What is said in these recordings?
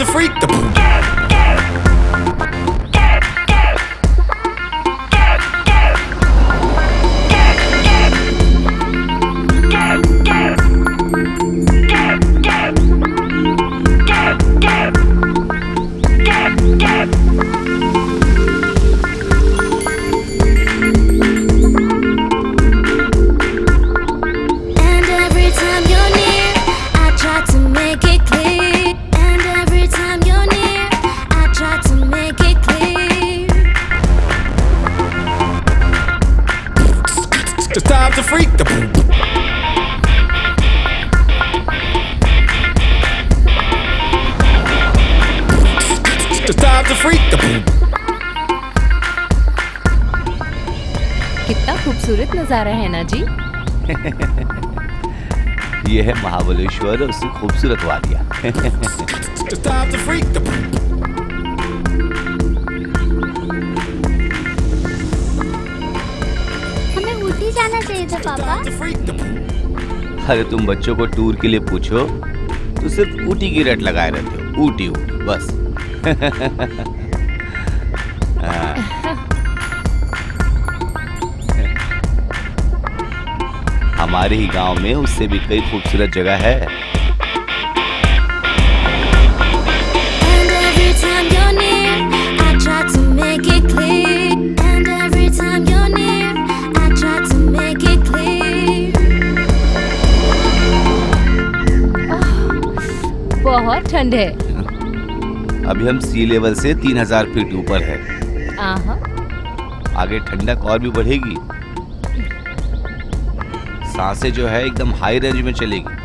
to freak the poop. It's time to freak the poop. It's time to freak the poop. कितना खूबसूरत नजारा है ना जी। ये है महाबलेश्वर और उसकी खूबसूरत वादियाँ। It's time to freak the poop. हमें ऊटी जाना चाहिए था पापा। Time to freak the poop. अरे तुम बच्चों को टूर के लिए पूछो तो सिर्फ ऊटी की रट लगाए रहते हो, ऊटी ऊटी बस। हमारे ही गांव में उससे भी कई खूबसूरत जगह है। बहुत ठंड है। अभी हम सी लेवल से 3000 फीट ऊपर है। आहा, आगे ठंडक और भी बढ़ेगी। सांसें जो है एकदम हाई रेंज में चलेगी।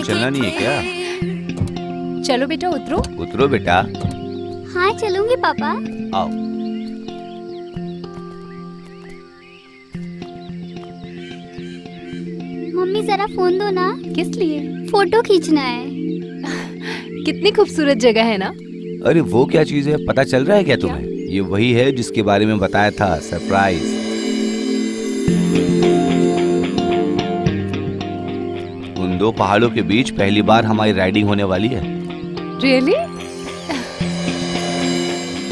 चलना नहीं है क्या? चलो बेटा उतरो। उतरो बेटा। हाँ चलूंगी पापा। आओ। मम्मी जरा फोन दो ना। किस लिए? फोटो खींचना है। कितनी खूबसूरत जगह है ना। अरे वो क्या चीज है, पता चल रहा है क्या तुम्हें? ये वही है जिसके बारे में बताया था, सरप्राइज। उन दो पहाड़ों के बीच पहली बार हमारी राइडिंग होने वाली है। रियली?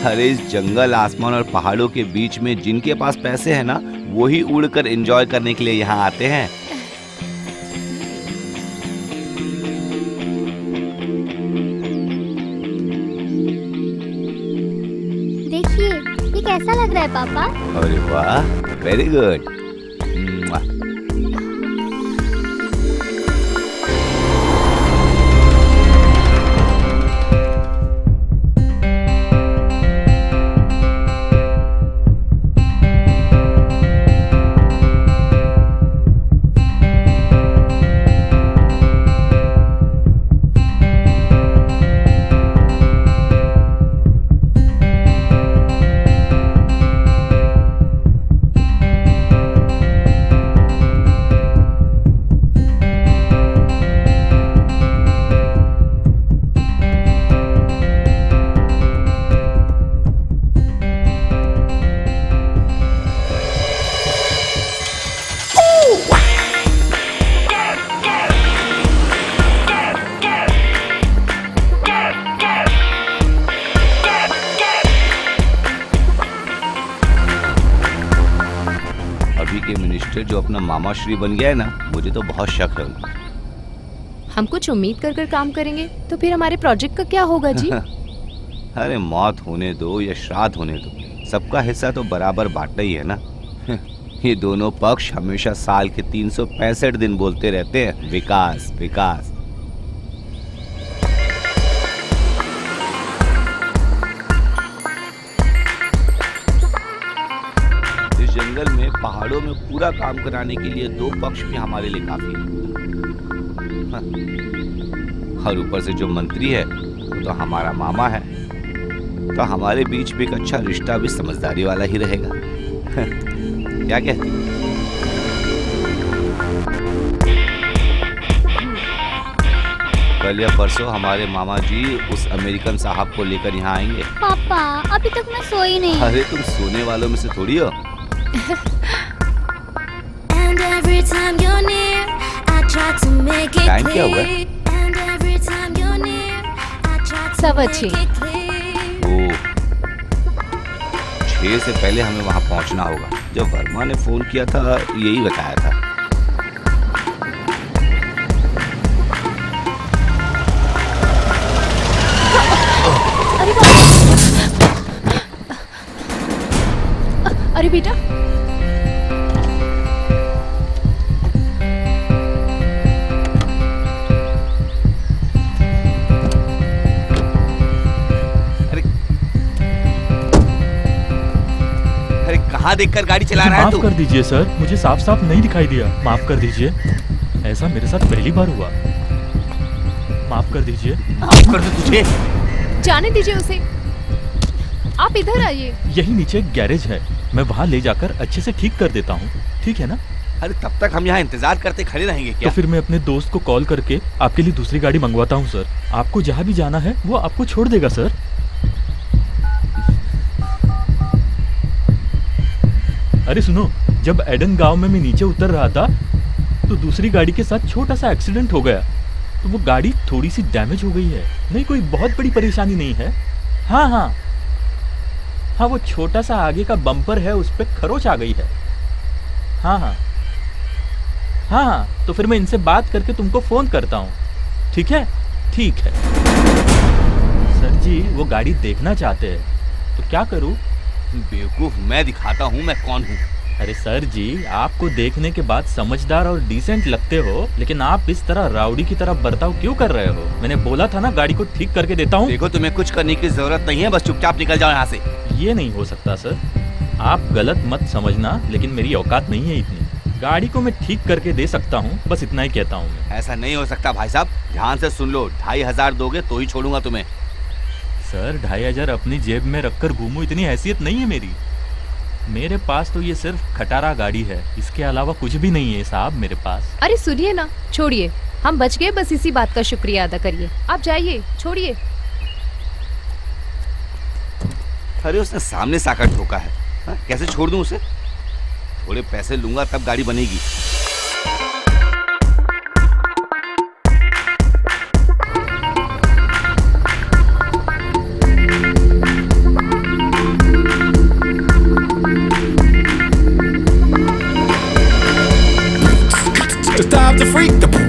अरे इस जंगल, आसमान और पहाड़ों के बीच में जिनके पास पैसे हैं ना, वही उड़कर एंजॉय करने के लिए यहाँ आते हैं। देखिए ये कैसा लग रहा है पापा? अरे वाह, वेरी गुड। मिस्टर जो अपना मामा श्री बन गया है ना, मुझे तो बहुत शक है उनका। हम कुछ उम्मीद कर कर काम करेंगे तो फिर हमारे प्रोजेक्ट का क्या होगा जी? अरे मौत होने दो या श्राद्ध होने दो, सबका हिस्सा तो बराबर बांटना ही है ना। ये दोनों पक्ष हमेशा साल के 365 दिन बोलते रहते हैं विकास विकास। इस जंगल में पहाड़ों में पूरा काम कराने के लिए दो पक्ष भी हमारे लिए काफी है। और ऊपर से जो मंत्री है वो तो हमारा मामा है, तो हमारे बीच भी एक अच्छा रिश्ता भी समझदारी वाला ही रहेगा। क्या कहती? कल या परसों हमारे मामा जी उस अमेरिकन साहब को लेकर यहाँ आएंगे। पापा अभी तक मैं सोई नहीं। अरे तुम सोने वालों में से थोड़ी हो। टाइम क्या हुआ है? 6:15। ओ, 6 से पहले हमें वहाँ पहुँचना होगा। जब वर्मा ने फोन किया था यही बताया था। अरे बेटा, कहाँ देखकर गाड़ी चला रहा है तू? माफ कर दीजिए सर, मुझे साफ साफ नहीं दिखाई दिया। माफ कर दीजिए, ऐसा मेरे साथ पहली बार हुआ। माफ कर दीजिए। माफ कर दो तुझे। जाने दीजिए उसे। आप इधर आइए। यही नीचे एक गैरेज है, मैं वहाँ ले जाकर अच्छे से ठीक कर देता हूँ, ठीक है ना? अरे तब तक हम यहाँ इंतजार करते खड़े रहेंगे क्या? तो फिर मैं अपने दोस्त को कॉल करके आपके लिए दूसरी गाड़ी मंगवाता हूँ सर। आपको जहाँ भी जाना है वो आपको छोड़ देगा सर। अरे सुनो, जब एडन गांव में मैं नीचे उतर रहा था तो दूसरी गाड़ी के साथ छोटा सा एक्सीडेंट हो गया। तो वो गाड़ी थोड़ी सी डैमेज हो गई है, नहीं कोई बहुत बड़ी परेशानी नहीं है। हाँ हाँ हाँ, वो छोटा सा आगे का बम्पर है, उस पर खरोच आ गई है। हाँ हाँ हाँ हाँ, तो फिर मैं इनसे बात करके तुमको फोन करता हूँ, ठीक है? ठीक है सर जी, वो गाड़ी देखना चाहते हैं तो क्या करूँ? बेवकूफ, मैं दिखाता हूँ मैं कौन हूँ। अरे सर जी, आपको देखने के बाद समझदार और डिसेंट लगते हो, लेकिन आप इस तरह राउडी की तरह बर्ताव क्यों कर रहे हो? मैंने बोला था ना गाड़ी को ठीक करके देता हूँ। देखो, तुम्हें कुछ करने की जरूरत नहीं है, बस चुपचाप निकल जाओ यहाँ से। ये नहीं हो सकता सर, आप गलत मत समझना, लेकिन मेरी औकात नहीं है इतनी। गाड़ी को मैं ठीक करके दे सकता हूँ, बस इतना ही कहता हूँ मैं। ऐसा नहीं हो सकता भाई साहब, ध्यान से सुन लो, 2500 दोगे तो ही छोड़ूंगा तुम्हें। सर 2500 अपनी जेब में रखकर घूमूं, इतनी हैसियत नहीं है मेरी। मेरे पास तो ये सिर्फ खटारा गाड़ी है, इसके अलावा कुछ भी नहीं है साहब मेरे पास। अरे सुनिए ना, छोड़िए, हम बच गए, बस इसी बात का शुक्रिया अदा करिए। आप जाइए, छोड़िए। अरे उसने सामने से आकर ठोका है, हा? कैसे छोड़ दूं उसे? थोड़े पैसे लूंगा तब गाड़ी बनेगी। It's time to freak the poop.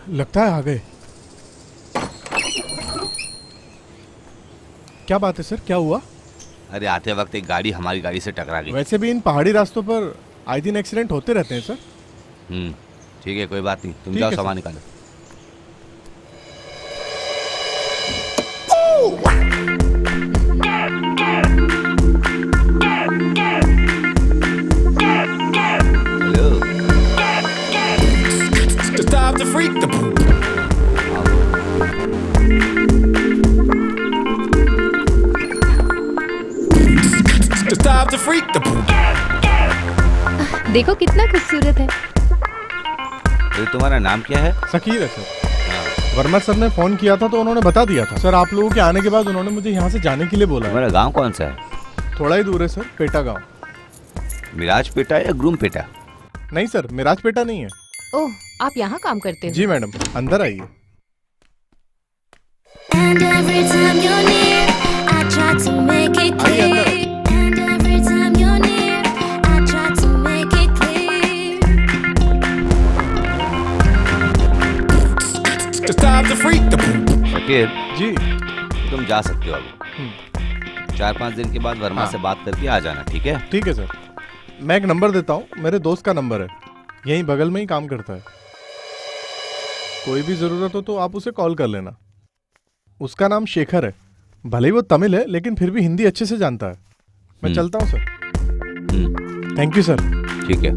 लगता है आ गए। क्या बात है सर, क्या हुआ? अरे आते वक्त एक गाड़ी हमारी गाड़ी से टकरा गई। वैसे भी इन पहाड़ी रास्तों पर आए दिन एक्सीडेंट होते रहते हैं सर। ठीक है, कोई बात नहीं, तुम ठीक जाओ है, सामान सर। निकालो। Hello, It's time to freak the poop. It's time to freak the poop. देखो कितना खूबसूरत है। अरे तुम्हारा नाम क्या है? शकीर है सर। हाँ, वर्मा सर ने फोन किया था तो उन्होंने बता दिया था सर। आप लोगों के आने के बाद उन्होंने मुझे यहाँ से जाने के लिए बोला है। तुम्हारा गांव कौन सा है? थोड़ा ही दूर है सर, पेटा गांव। मिराजपेटा या ग्रूमपेटा? नहीं सर, मिराजपेटा नहीं है। ओह, आप यहाँ काम करते हो? जी मैडम, अंदर आइए। And every time you're near, I try to make it clear. And every time you're near, I try to make it clear. It's time to freak the poop. Shakir, जी तुम जा सकते हो अभी। 4-5 दिन के बाद वर्मा से बात करके आ जाना, ठीक है? ठीक है सर। मैं एक नंबर देता हूँ, मेरे दोस्त का नंबर है, यहीं बगल में ही काम करता है। कोई भी जरूरत हो तो आप उसे कॉल कर लेना। उसका नाम शेखर है। भले ही वो तमिल है लेकिन फिर भी हिंदी अच्छे से जानता है। मैं चलता हूँ सर। Thank you sir. ठीक है।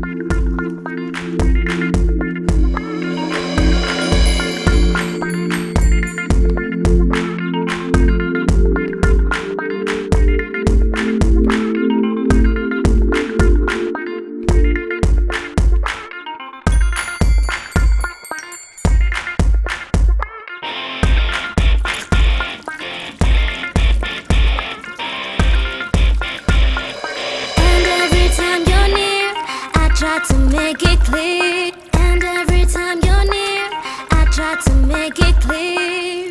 And every time you're near, I try to make it clear. And every time you're near, I try to make it clear.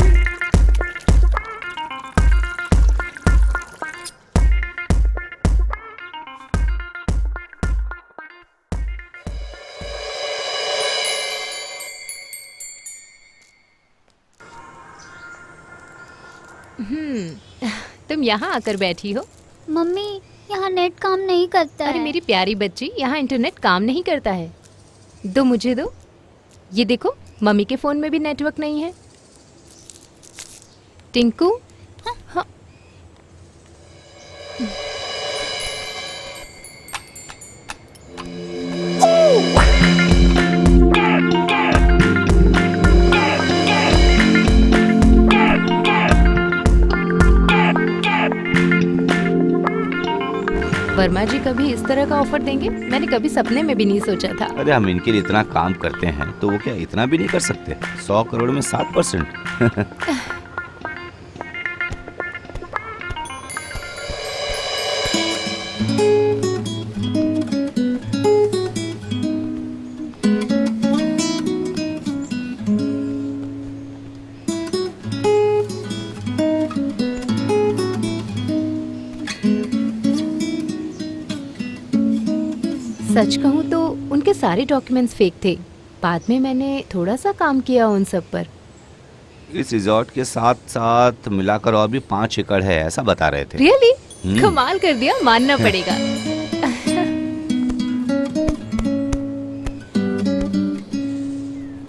तुम यहाँ आकर बैठी हो? मम्मी यहाँ नेट काम नहीं करता अरे है। मेरी प्यारी बच्ची, यहाँ इंटरनेट काम नहीं करता है। दो मुझे दो। ये देखो, मम्मी के फोन में भी नेटवर्क नहीं है। टिंकू, हाँ। वर्मा जी कभी इस तरह का ऑफर देंगे? मैंने कभी सपने में भी नहीं सोचा था। अरे हम इनके लिए इतना काम करते हैं तो वो क्या इतना भी नहीं कर सकते? 100 करोड़ में 7%। सच कहूँ तो उनके सारे डॉक्यूमेंट्स फेक थे। बाद में मैंने थोड़ा सा काम किया उन सब पर। इस रिजॉर्ट के साथ साथ मिलाकर और भी 5 एकड़ है, ऐसा बता रहे थे। रियली? कमाल कर दिया, मानना पड़ेगा।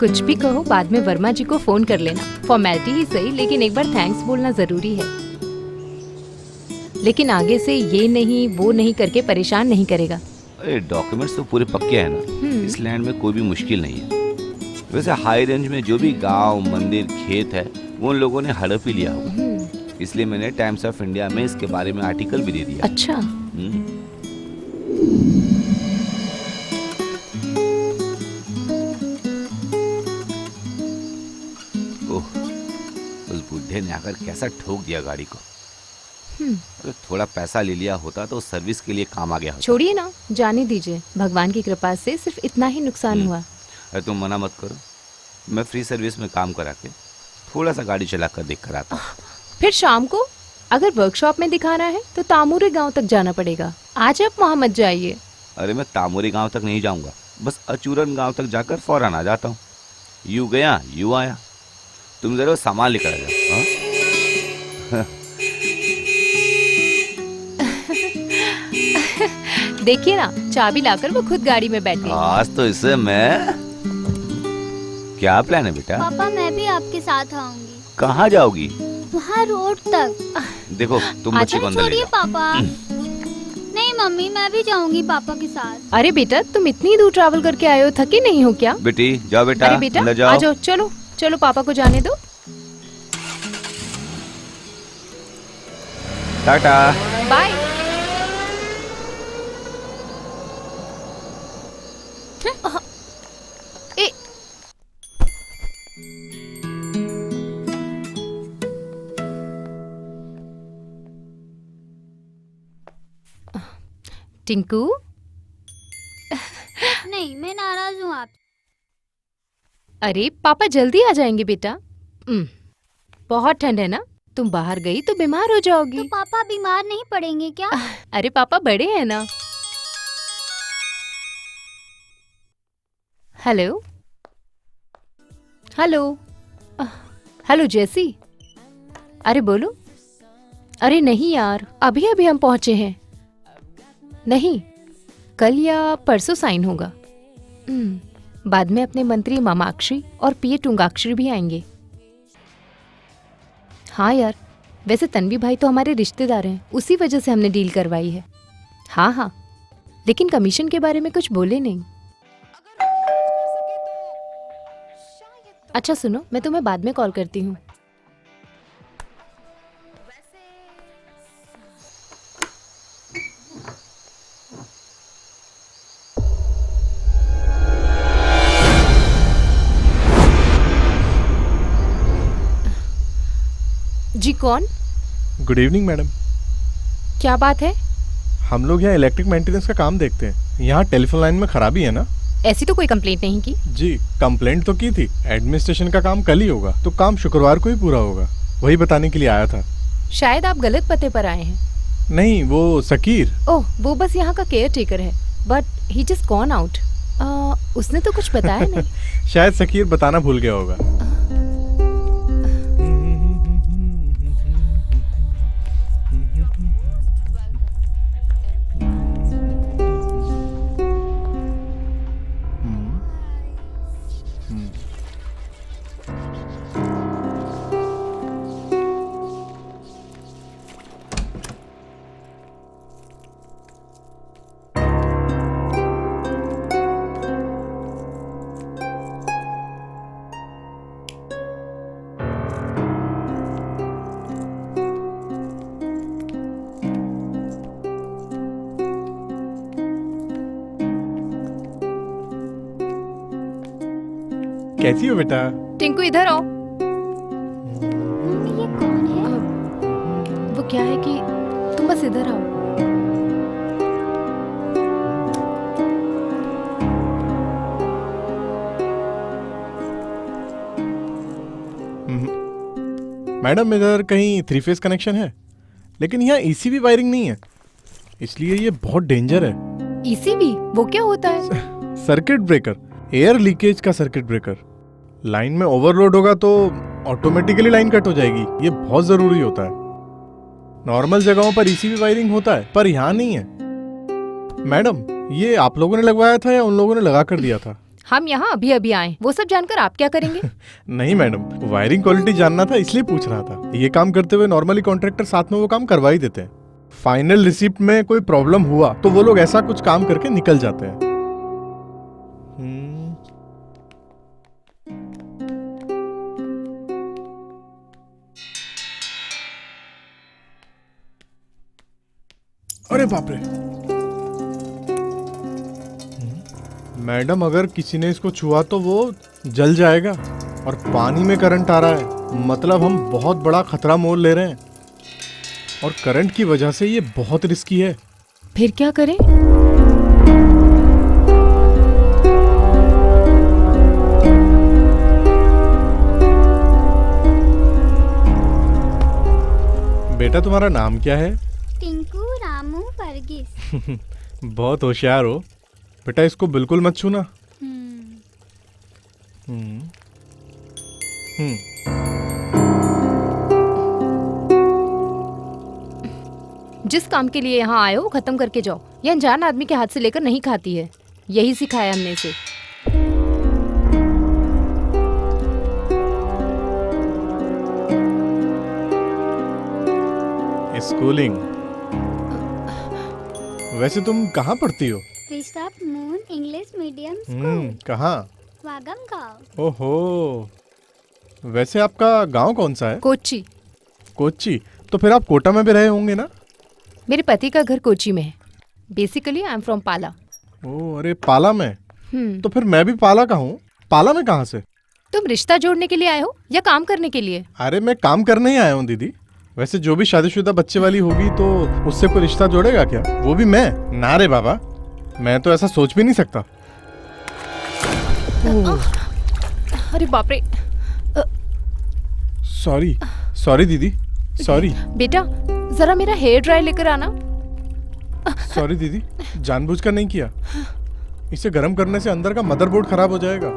कुछ भी कहो, बाद में वर्मा जी को फोन कर लेना। फॉर्मेलिटी ही सही, लेकिन एक बार थैंक्स बोलना जरूरी है। लेकिन आगे से ये नहीं वो नहीं करके परेशान नहीं करेगा। अरे डॉक्यूमेंट्स तो पूरे पक्के हैं ना, इस लैंड में कोई भी मुश्किल नहीं है। वैसे हाई रेंज में जो भी गांव, मंदिर, खेत है वो उन लोगों ने हड़प ही लिया होगा। इसलिए मैंने टाइम्स ऑफ इंडिया में इसके बारे में आर्टिकल भी दे दिया। अच्छा। ओह, उस बुढ़े ने आकर कैसा ठोक दिया गाड़ी को। अरे थोड़ा पैसा ले लिया होता तो सर्विस के लिए काम आ गया होता। छोड़िए ना, जाने दीजिए। भगवान की कृपा से सिर्फ इतना ही नुकसान हुआ। अरे तुम मना मत करो, मैं फ्री सर्विस में काम करा के थोड़ा सा गाड़ी चला कर देख कर आता हूँ। फिर शाम को अगर वर्कशॉप में दिखाना है तो तामूरी गांव तक जाना पड़ेगा। आज आप वहाँ मत जाइए। अरे मैं तामूरी गांव तक नहीं जाऊंगा, बस अचूरन गांव तक जाकर फौरन आ जाता हूँ। यूं गया यूं आया। तुम जरा सामान लेकर आ जाओ। देखिए ना, चाबी लाकर वो खुद गाड़ी में बैठ गई। आज तो इसे मैं। क्या प्लान है बेटा? पापा मैं भी आपके साथ आऊंगी। कहाँ जाओगी? वहाँ रोड तक। देखो तुम बच्ची को अंदर ले छोड़िए जाओ। पापा। नहीं मम्मी, मैं भी जाऊंगी पापा के साथ। अरे बेटा, तुम इतनी दूर ट्रैवल करके आए हो, थके नहीं हो क्या? बेटी जाओ बेटा, अरे बेटा अंदर आ जाओ। जाओ, चलो चलो, पापा को जाने दो। टाटा। बाय। टिंकू, नहीं, मैं नाराज हूँ आप। अरे पापा जल्दी आ जाएंगे बेटा। बहुत ठंड है ना, तुम बाहर गई तो बीमार हो तो जाओगी। पापा बीमार नहीं पड़ेंगे क्या? अरे पापा बड़े हैं ना। हेलो हेलो हेलो जैसी, अरे बोलो। अरे नहीं यार, अभी अभी हम पहुंचे हैं। नहीं, कल या परसों साइन होगा। बाद में अपने मंत्री मामाक्षी और पीए टुंगाक्षरी भी आएंगे। हाँ यार, वैसे तन्वी भाई तो हमारे रिश्तेदार हैं, उसी वजह से हमने डील करवाई है। हाँ हाँ, लेकिन कमीशन के बारे में कुछ बोले नहीं। अच्छा सुनो, मैं तुम्हें बाद में कॉल करती हूँ। जी कौन? Good evening madam. क्या बात है? हम लोग यहाँ इलेक्ट्रिक मेंटेनेंस का काम देखते हैं। यहाँ टेलीफोन लाइन में खराबी है ना? ऐसी तो कोई कंप्लेंट नहीं की। जी, कंप्लेंट तो की थी। एडमिनिस्ट्रेशन का काम कल ही होगा, तो काम शुक्रवार को ही पूरा होगा। वही बताने के लिए आया था। शायद आप गलत पते पर आए हैं। नहीं, वो सकीर। ओह, वो बस यहाँ का केयर टेकर है, but he just gone out. उसने तो कुछ बताया नहीं। शायद सकीर बताना भूल गया होगा। कैसी हो बेटा? टिंकू इधर आओ। मम्मी, ये कौन है? वो क्या है कि तुम बस इधर आओ। मैडम, इधर कहीं 3 फेज कनेक्शन है, लेकिन यहाँ ईसीबी वायरिंग नहीं है, इसलिए ये बहुत डेंजर है। ईसीबी वो क्या होता है? सर्किट ब्रेकर, एयर लीकेज का सर्किट ब्रेकर। लाइन में ओवरलोड होगा तो ऑटोमेटिकली लाइन कट हो जाएगी। ये बहुत जरूरी होता है। नॉर्मल जगहों पर ईसीबी वायरिंग होता है, पर यहाँ नहीं है। मैडम, ये आप लोगों ने लगवाया था या उन लोगों ने लगा कर दिया था? हम यहाँ अभी अभी आए, वो सब जानकर आप क्या करेंगे? नहीं मैडम, वायरिंग क्वालिटी जानना था इसलिए पूछ रहा था। ये काम करते हुए नॉर्मली कॉन्ट्रैक्टर साथ में वो काम करवा ही देते हैं। फाइनल रिसिप्ट में कोई प्रॉब्लम हुआ तो वो लोग ऐसा कुछ काम करके निकल जाते हैं। अरे बाप रे मैडम, अगर किसी ने इसको छुआ तो वो जल जाएगा। और पानी में करंट आ रहा है, मतलब हम बहुत बड़ा खतरा मोल ले रहे हैं। और करंट की वजह से ये बहुत रिस्की है। फिर क्या करें? बेटा, तुम्हारा नाम क्या है? टिंकू रामू वर्गीस। बहुत होशियार हो बेटा, इसको बिल्कुल मत छूना। जिस काम के लिए यहाँ आए हो खत्म करके जाओ। यह अनजान आदमी के हाथ से लेकर नहीं खाती है, यही सिखाया हमने इसे। स्कूलिंग। वैसे तुम कहाँ पढ़ती हो? Rishabh moon English medium school, कहाँ? वागम गाँव। ओहो, वैसे आपका गांव कौन सा है? कोच्चि। कोच्चि? तो फिर आप कोटा में भी रहे होंगे ना? मेरे पति का घर कोच्चि में है। बेसिकली आई एम फ्रॉम पाला। ओह, अरे पाला में? तो फिर मैं भी पाला का हूँ। पाला में कहाँ से? तुम रिश्ता जोड़ने के लिए आए हो या काम करने के लिए? अरे मैं काम करने ही आया हूँ दीदी। वैसे जो भी शादीशुदा बच्चे वाली होगी तो उससे कोई रिश्ता जोड़ेगा क्या? वो भी मैं? ना रे बाबा, मैं तो ऐसा सोच भी नहीं सकता। अरे बाप रे। सॉरी सॉरी दीदी, सॉरी बेटा जरा मेरा हेयर ड्रायर लेकर आना। सॉरी दीदी, जानबूझकर नहीं किया। इसे गर्म करने से अंदर का मदरबोर्ड खराब हो जाएगा।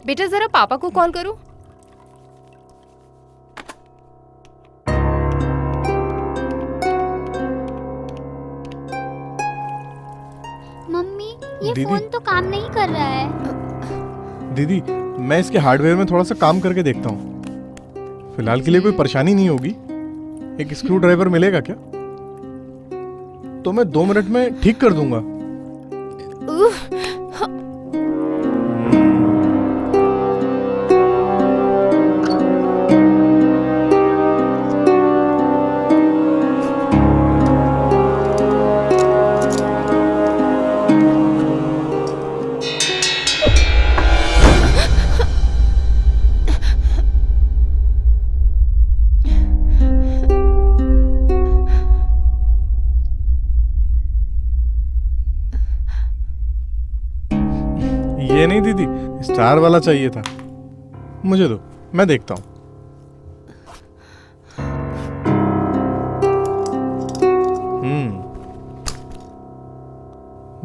बेटा जरा पापा को कॉल करो। मम्मी ये दीदी। फोन तो काम नहीं कर रहा है। दीदी, मैं इसके हार्डवेयर में थोड़ा सा काम करके देखता हूँ। फिलहाल के लिए कोई परेशानी नहीं होगी। एक स्क्रू ड्राइवर मिलेगा क्या? तो मैं 2 मिनट में ठीक कर दूंगा। ये नहीं दीदी, स्टार वाला चाहिए था। मुझे दो, मैं देखता हूँ।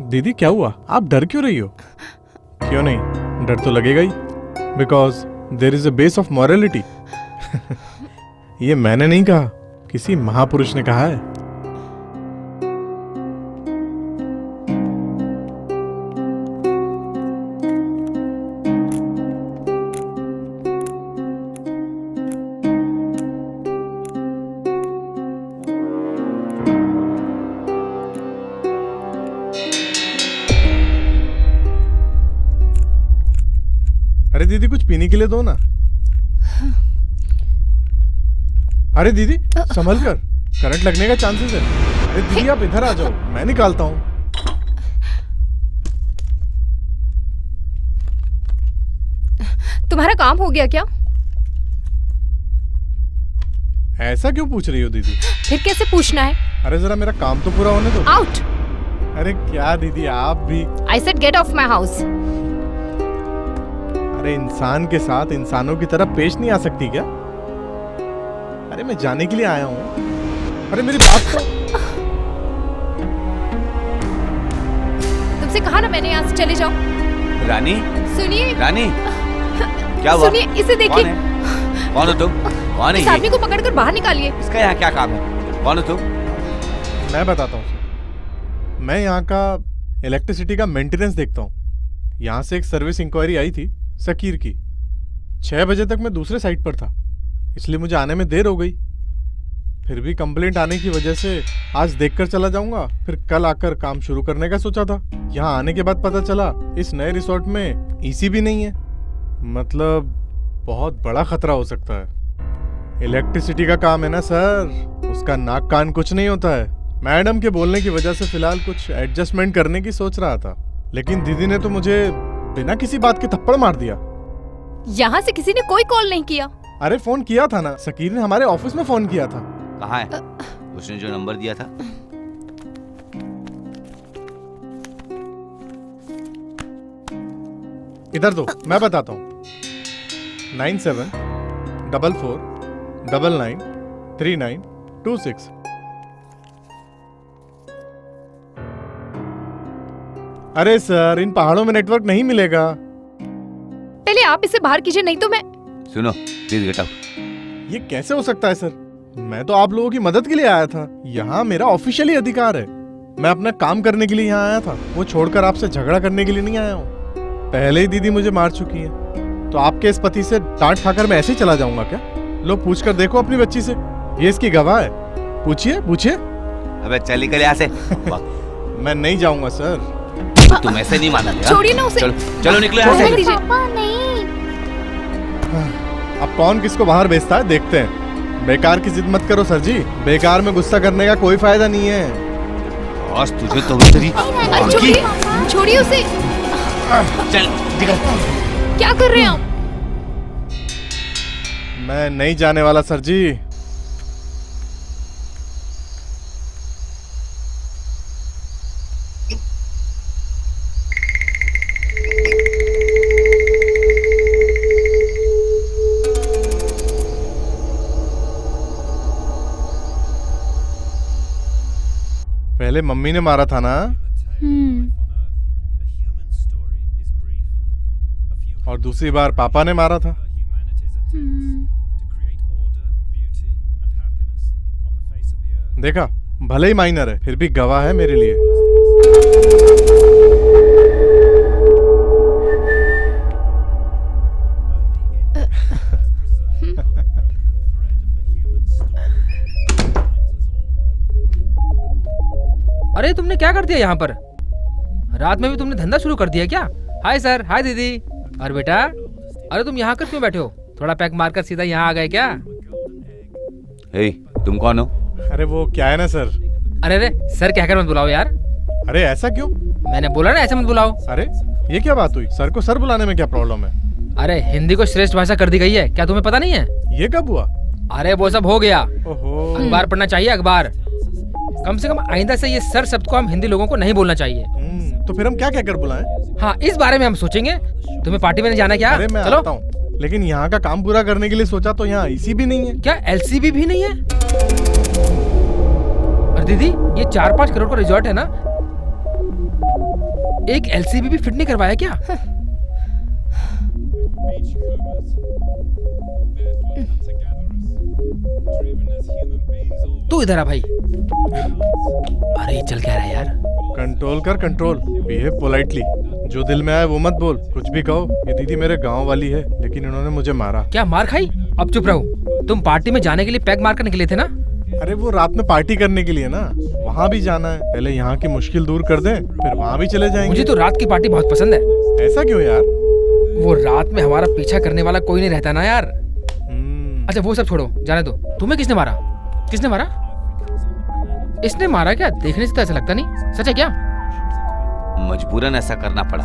दीदी क्या हुआ? आप डर क्यों रही हो? क्यों नहीं, डर तो लगेगा ही। Because there is a base of morality. ये मैंने नहीं कहा, किसी महापुरुष ने कहा है। अरे दीदी कुछ पीने के लिए दो ना। अरे दीदी संभल कर, करंट लगने का चांसेस है। अरे दीदी आप इधर आ जाओ, मैं निकालता हूँ। तुम्हारा काम हो गया क्या? ऐसा क्यों पूछ रही हो दीदी? फिर कैसे पूछना है? अरे जरा मेरा काम तो पूरा होने दो। आउट। अरे क्या दीदी आप भी। I said get of my house. अरे इंसान के साथ इंसानों की तरह पेश नहीं आ सकती क्या? अरे मैं जाने के लिए आया हूँ। अरे मेरी बात तो। तुमसे कहा ना मैंने, यहाँ से चले जाओ। रानी, सुनिए। रानी, क्या हुआ? सुनिए, इसे देखिए। कौन हो तुम? कौन है इस ये? आदमी को पकड़कर बाहर निकालिए। इसका यहाँ क्या काम है? कौन हो तुम? मैं बताता हूँ सर। मैं यहाँ का इलेक्ट्रिसिटी का मेंटेनेंस देखता हूँ। यहाँ से एक सर्विस इंक्वायरी आई थी सकीर की। 6 बजे तक मैं दूसरे साइट पर था, इसलिए मुझे आने में देर हो गई। फिर भी कंप्लेंट आने की वजह से आज देखकर चला जाऊंगा, फिर कल आकर काम शुरू करने का सोचा था। यहाँ आने के बाद पता चला इस नए रिसोर्ट में एसी भी नहीं है। मतलब बहुत बड़ा खतरा हो सकता है। इलेक्ट्रिसिटी का काम है ना सर, उसका नाक कान कुछ नहीं होता है। मैडम के बोलने की वजह से फिलहाल कुछ एडजस्टमेंट करने की सोच रहा था, लेकिन दीदी ने तो मुझे बिना किसी बात के थप्पड़ मार दिया। यहाँ से किसी ने कोई कॉल नहीं किया। अरे फोन किया था ना, सकीर ने हमारे ऑफिस में फोन किया था। कहाँ है? उसने जो नंबर दिया था। इधर दो, मैं बताता हूँ। 9744993926। अरे सर, इन पहाड़ों में नेटवर्क नहीं मिलेगा। पहले आप इसे बाहर कीजिए, नहीं तो मैं। सुनो, प्लीज गेट आउट। ये कैसे हो सकता है सर? मैं तो आप लोगों की मदद के लिए आया था। यहाँ मेरा ऑफिशियली अधिकार है। मैं अपना काम करने के लिए यहाँ आया था, वो छोड़कर आपसे झगड़ा करने के लिए नहीं आया हूँ। पहले ही दीदी मुझे मार चुकी है, तो आपके इस पति से डांट खाकर मैं ऐसे ही चला जाऊंगा क्या? लो पूछ कर देखो अपनी बच्ची से, ये इसकी गवाह है। पूछिए पूछिए। अबे चल निकल यहाँ से। मैं नहीं जाऊंगा सर। तुम ऐसे नहीं मानोगे। हाँ? छोड़िए ना उसे। चलो चलो निकलो यहाँ छोड़ने से। दीजिए। पापा नहीं। अब कौन किसको बाहर भेजता है देखते हैं। बेकार की जिद मत करो सर जी, बेकार में गुस्सा करने का कोई फायदा नहीं है। आज तुझे तो तेरी अरे छोड़िए, छोड़िए उसे। चल निकल। क्या कर रहे हैं आप? मैं नहीं जाने वाला सर जी। पहले मम्मी ने मारा था ना, और दूसरी बार पापा ने मारा था। देखा, भले ही माइनर है फिर भी गवाह है मेरे लिए। अरे तुमने क्या कर दिया यहाँ पर? रात में भी तुमने धंधा शुरू कर दिया क्या? हाय सर, हाय दीदी। अरे बेटा, अरे तुम यहाँ कर क्यों बैठे हो? थोड़ा पैक मारकर सीधा यहाँ आ गए क्या? हे, तुम कौन हो? अरे वो क्या है ना सर। अरे अरे सर कहकर मत बुलाओ यार। अरे ऐसा क्यों? मैंने बोला ना ऐसे मत बुलाओ। अरे ये क्या बात हुई? सर को सर बुलाने में क्या प्रॉब्लम है? अरे हिंदी को श्रेष्ठ भाषा कर दी गई है, क्या तुम्हें पता नहीं है? ये कब हुआ? अरे वो सब हो गया। ओहो। अखबार पढ़ना चाहिए, अखबार। कम से कम आइंदा से ये सर शब्द को हम हिंदी लोगों को नहीं बोलना चाहिए। तो फिर हम क्या कहकर बुलाएं? हाँ, इस बारे में हम सोचेंगे। तुम्हें पार्टी में नहीं जाना क्या? अरे मैं चलो। आता हूँ, लेकिन यहाँ का काम पूरा करने के लिए सोचा तो यहाँ एसी भी नहीं है। क्या एलसीबी भी नहीं है? अरे दीदी, ये 4-5 करोड़ का रिजॉर्ट है ना, एक एलसीबी भी फिट नहीं करवाया क्या? तू इधर आ भाई। अरे चल क्या रहा है यार? कंट्रोल कर, कंट्रोल। Behave politely. जो दिल में आए वो मत बोल, कुछ भी कहो। ये दीदी मेरे गांव वाली है, लेकिन इन्होंने मुझे मारा। क्या मार खाई? अब चुप रहो। तुम पार्टी में जाने के लिए पैक मार कर निकले थे ना? अरे वो रात में पार्टी करने के लिए ना, वहाँ भी जाना है। पहले यहाँ की मुश्किल दूर कर दें, फिर वहाँ भी चले जाएंगे। मुझे तो रात की पार्टी बहुत पसंद है। ऐसा क्यों यार? वो रात में हमारा पीछा करने वाला कोई नहीं रहता ना यार। अच्छा वो सब छोड़ो, जाने दो। तुम्हें किसने मारा? किसने मारा? इसने मारा क्या? देखने से तो ऐसा लगता नहीं। सच है क्या? मजबूरन ऐसा करना पड़ा।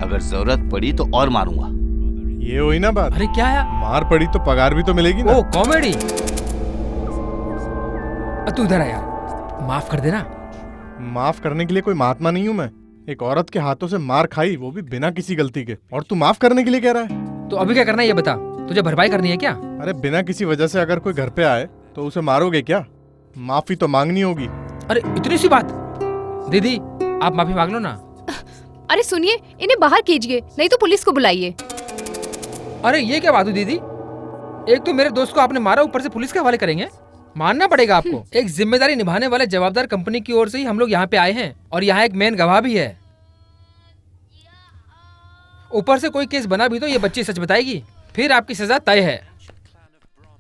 अगर जरूरत पड़ी तो और मारूंगा। ये हुई ना बात। अरे क्या है? मार पड़ी तो पगार भी तो मिलेगी ना। ओ कॉमेडी। तू इधर आ यार, माफ कर देना। माफ करने के लिए कोई महात्मा नहीं हूँ मैं। एक औरत के हाथों से मार खाई, वो भी बिना किसी गलती के, और तू माफ करने के लिए कह रहा है? तो अभी क्या करना है ये बता। तुझे भरपाई करनी है क्या? अरे बिना किसी वजह से अगर कोई घर पे आए तो उसे मारोगे क्या? माफी तो मांगनी होगी। अरे इतनी सी बात? दीदी आप माफी मांग लो ना। अरे सुनिए, इन्हें बाहर कीजिए, नहीं तो पुलिस को बुलाइए। अरे ये क्या बात हुई दीदी? एक तो मेरे दोस्त को आपने मारा, ऊपर से पुलिस के हवाले करेंगे? मानना पड़ेगा आपको। एक जिम्मेदारी निभाने वाले जवाबदार कंपनी की ओर से ही हम लोग यहाँ पे आए हैं, और यहाँ एक मेन गवाह भी है। ऊपर से कोई केस बना भी तो ये बच्ची सच बताएगी, फिर आपकी सजा तय है।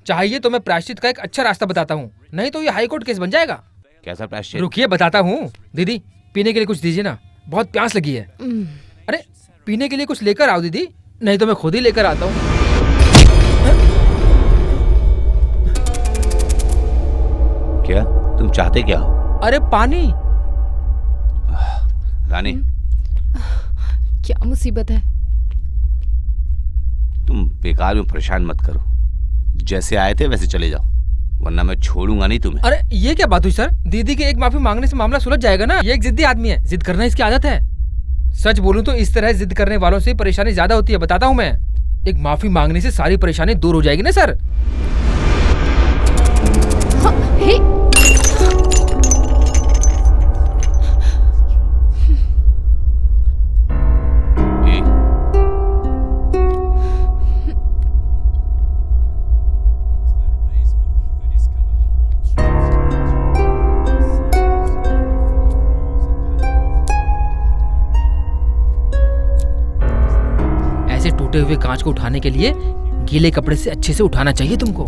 चाहिए तो मैं प्रायश्चित का एक अच्छा रास्ता बताता हूँ, नहीं तो ये हाई कोर्ट केस बन जाएगा। कैसा प्रायश्चित? रुकिए बताता हूँ। दीदी पीने के लिए कुछ दीजिए ना, बहुत प्यास लगी है। अरे पीने के लिए कुछ लेकर आओ दीदी, नहीं तो मैं खुद ही लेकर आता हूँ। क्या तुम चाहते क्या हो? अरे पानी। रानी, क्या मुसीबत है? तुम बेकार में परेशान मत करो। जैसे आए थे वैसे चले जाओ, वरना मैं छोड़ूंगा नहीं तुम्हें। अरे ये क्या बात हुई सर? दीदी के एक माफी मांगने से मामला सुलझ जाएगा ना? ये एक जिद्दी आदमी है, जिद करना इसकी आदत है। सच बोलूं तो इस तरह जिद करने वालों से परेशानी ज्यादा होती है, बताता हूँ मैं। एक माफी मांगने से सारी परेशानी दूर हो जाएगी ना सर? ऐसे टूटे हुए कांच को उठाने के लिए गीले कपड़े से अच्छे से उठाना चाहिए तुमको।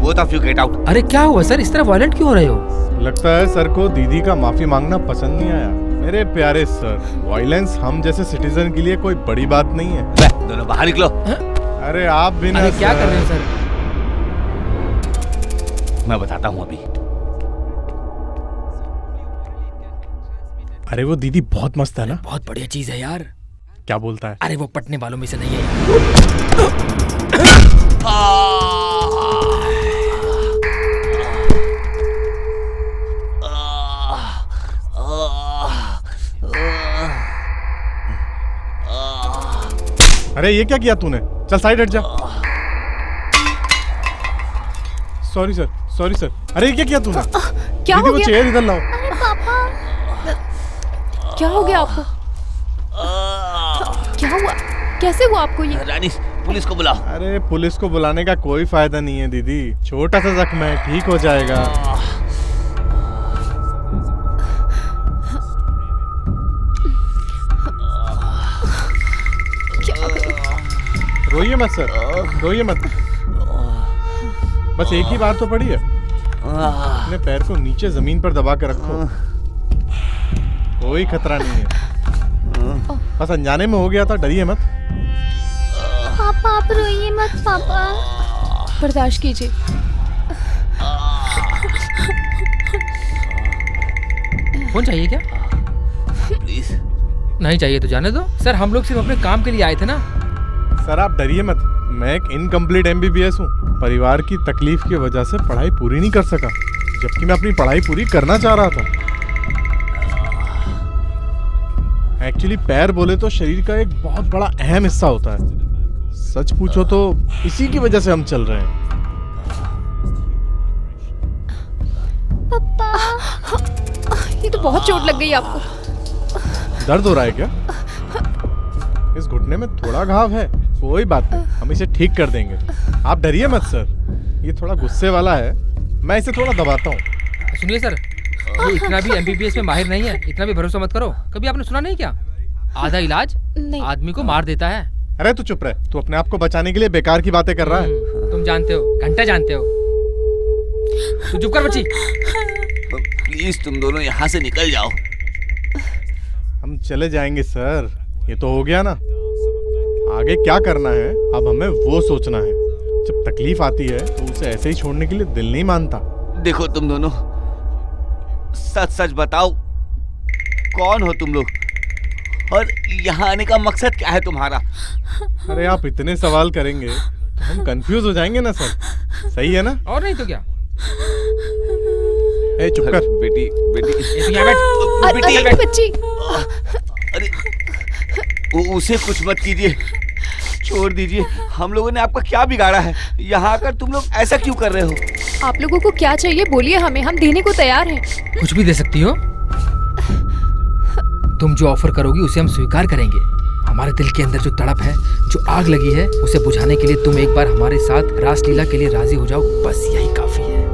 both of you get out. अरे क्या हुआ सर, इस तरह वायलेंट क्यों हो रहे हो? लगता है सर को दीदी का माफी मांगना पसंद नहीं आया। मेरे प्यारे सर, वायलेंस हम जैसे सिटीजन के लिए कोई बड़ी बात नहीं है। दोनों बाहर निकलो। अरे आप भी ना। अरे क्या कर रहे हो सर? मैं बताता हूँ अभी। अरे वो दीदी बहुत मस्त है ना। बहुत बढ़िया चीज है यार। क्या बोलता है? अरे वो पटने वालों में से नहीं है। अरे ये क्या किया तूने? चल साइड हट जा। Sorry sir, sorry sir. अरे ये क्या किया तूने? क्या दीदी हो वो गया? चेयर इधर लाओ। अरे पापा, क्या हो गया आपको? क्या हुआ? कैसे हुआ आपको ये? रानी पुलिस को बुलाओ। अरे पुलिस को बुलाने का कोई फायदा नहीं है दीदी, छोटा सा जख्म है, ठीक हो जाएगा। रोइए मत सर, रोइए मत। बस एक ही बात तो पड़ी है, अपने पैर को नीचे जमीन पर दबा कर रखो, कोई खतरा नहीं है। बस अनजाने में हो गया था, डरिए मत। पापा आप रोइए मत पापा। बर्दाश्त कीजिए। फोन चाहिए क्या? प्लीज। नहीं चाहिए तो जाने दो सर, हम लोग सिर्फ अपने काम के लिए आए थे ना। सर आप डरिए मत, मैं एक इनकम्प्लीट MBBS हूँ। परिवार की तकलीफ की वजह से पढ़ाई पूरी नहीं कर सका, जबकि मैं अपनी पढ़ाई पूरी करना चाह रहा था। एक्चुअली पैर बोले तो शरीर का एक बहुत बड़ा अहम हिस्सा होता है। सच पूछो तो इसी की वजह से हम चल रहे हैं। ये तो बहुत चोट लग गई आपको। दर्द हो रहा है क्या? इस घुटने में थोड़ा घाव है, कोई बात नहीं, हम इसे ठीक कर देंगे। आप डरिए मत सर, ये थोड़ा गुस्से वाला है, मैं इसे थोड़ा दबाता हूँ। सुनिए सर, ये इतना भी MBBS में माहिर नहीं है, इतना भी भरोसा मत करो। कभी आपने सुना नहीं क्या, आधा इलाज नहीं। आदमी को मार देता है। अरे तू चुप रह, तू अपने आप को बचाने के लिए बेकार की बातें कर रहा है। तुम जानते हो, घंटा जानते हो। तू चुप कर बच्ची। प्लीज तुम दोनों यहाँ से निकल जाओ। हम चले जाएंगे सर, ये तो हो गया ना। आगे क्या करना है अब हमें वो सोचना है। जब तकलीफ आती है तो उसे ऐसे ही छोड़ने के लिए दिल नहीं मानता। देखो तुम दोनों, सच सच बताओ, कौन हो तुम लोग और यहाँ आने का मकसद क्या है तुम्हारा? अरे आप इतने सवाल करेंगे तो हम कंफ्यूज हो जाएंगे ना सर, सही है ना? और नहीं तो क्या। ए चुप कर। बेटी बेटी ये तू यहाँ बैठ। बेटी अरे बच्ची, अरे उसे कुछ मत कीजिए, छोड़ दीजिए। हम लोगों ने आपका क्या बिगाड़ा है? यहाँ आकर तुम लोग ऐसा क्यों कर रहे हो? आप लोगों को क्या चाहिए बोलिए हमें, हम देने को तैयार हैं। कुछ भी दे सकती हो। तुम जो ऑफर करोगी उसे हम स्वीकार करेंगे। हमारे दिल के अंदर जो तड़प है, जो आग लगी है, उसे बुझाने के लिए तुम एक बार हमारे साथ रासलीला के लिए राजी हो जाओ, बस यही काफी है।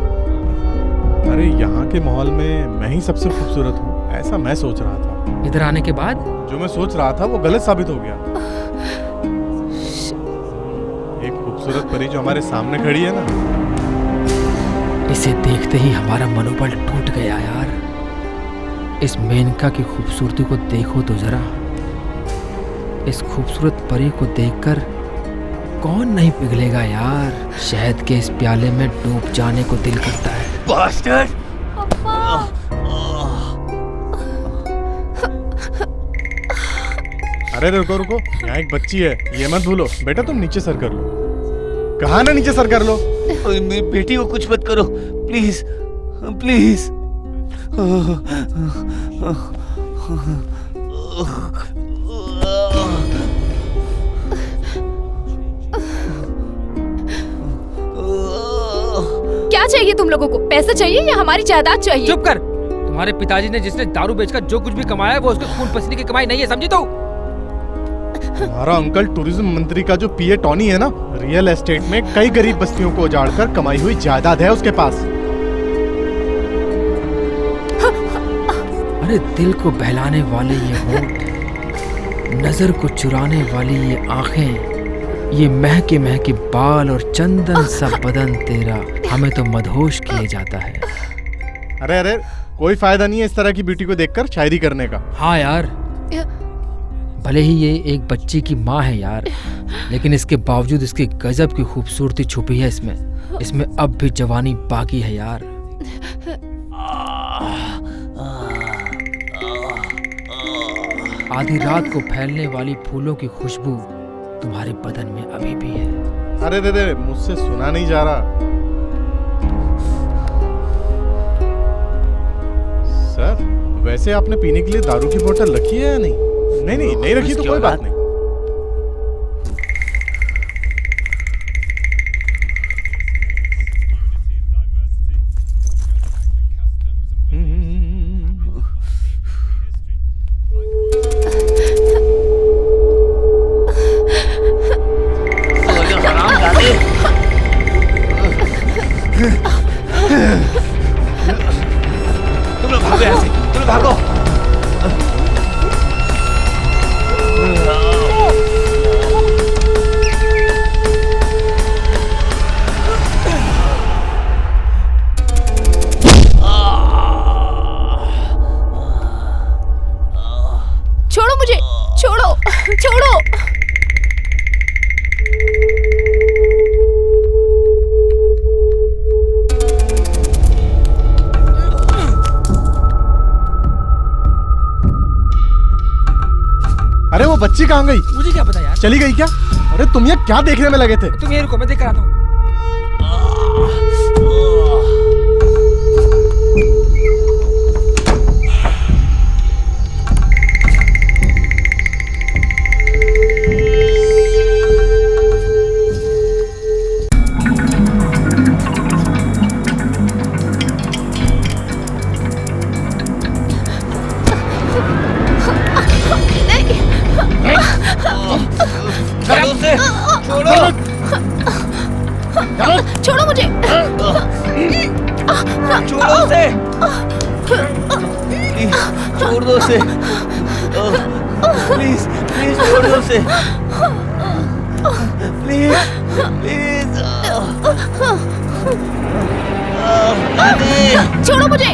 अरे यहाँ के माहौल में मैं ही सबसे खूबसूरत हूँ, ऐसा मैं सोच रहा था। इधर आने के बाद जो मैं सोच रहा था वो गलत साबित हो गया। एक खूबसूरत परी जो हमारे सामने खड़ी है ना, इसे देखते ही हमारा मनोबल टूट गया यार। इस मेनका की खूबसूरती को देखो तो जरा। इस खूबसूरत परी को देखकर कौन नहीं पिघलेगा यार। शहद के इस प्याले में डूब जाने को दिल करता है। बास्टर्ड! अरे रुको रुको, यहाँ एक बच्ची है, ये मत भूलो। बेटा तुम नीचे सर कर लो। कहा ना नीचे सर कर लो। मेरी बेटी को कुछ मत करो, प्लीज प्लीज। क्या चाहिए तुम लोगों को? पैसे चाहिए या हमारी जायदाद चाहिए? चुप कर। तुम्हारे पिताजी ने जिसने दारू बेचकर जो कुछ भी कमाया है वो उसके खून पसीने की कमाई नहीं है, समझी? तो हमारा अंकल टूरिज्म मंत्री का जो PA टॉनी है ना, रियल एस्टेट में कई गरीब बस्तियों को उजाड़कर कमाई हुई जायदाद है उसके पास। अरे दिल को बहलाने वाले ये होंठ, नजर को चुराने वाली ये आंखें, ये महके महके बाल और चंदन सा बदन तेरा हमें तो मदहोश किए जाता है। अरे अरे कोई फायदा नहीं है इस तरह की ब्यूटी को देखकर शायरी करने का। हाँ यार, भले ही ये एक बच्ची की माँ है यार, लेकिन इसके बावजूद इसकी गजब की खूबसूरती छुपी है इसमें। इसमें अब भी जवानी बाकी है यार। आधी रात को फैलने वाली फूलों की खुशबू तुम्हारे बदन में अभी भी है। अरे दे मुझसे सुना नहीं जा रहा। सर वैसे आपने पीने के लिए दारू की बोतल रखी है या नहीं? नहीं रखी तो कोई बात नहीं। तुम लोग भागो यहाँ से, तुम लोग भागो। छोड़ो मुझे, छोड़ो छोड़ो। अरे वो बच्ची कहाँ गई? मुझे क्या पता यार। चली गई क्या? अरे तुम ये क्या देखने में लगे थे? तुम यहीं रुको, मैं देख कर आता हूँ। छोड़ो मुझे। छोड़ो उसे। छोड़ दो उसे। प्लीज प्लीज छोड़ दो उसे। Please please. छोड़ो मुझे।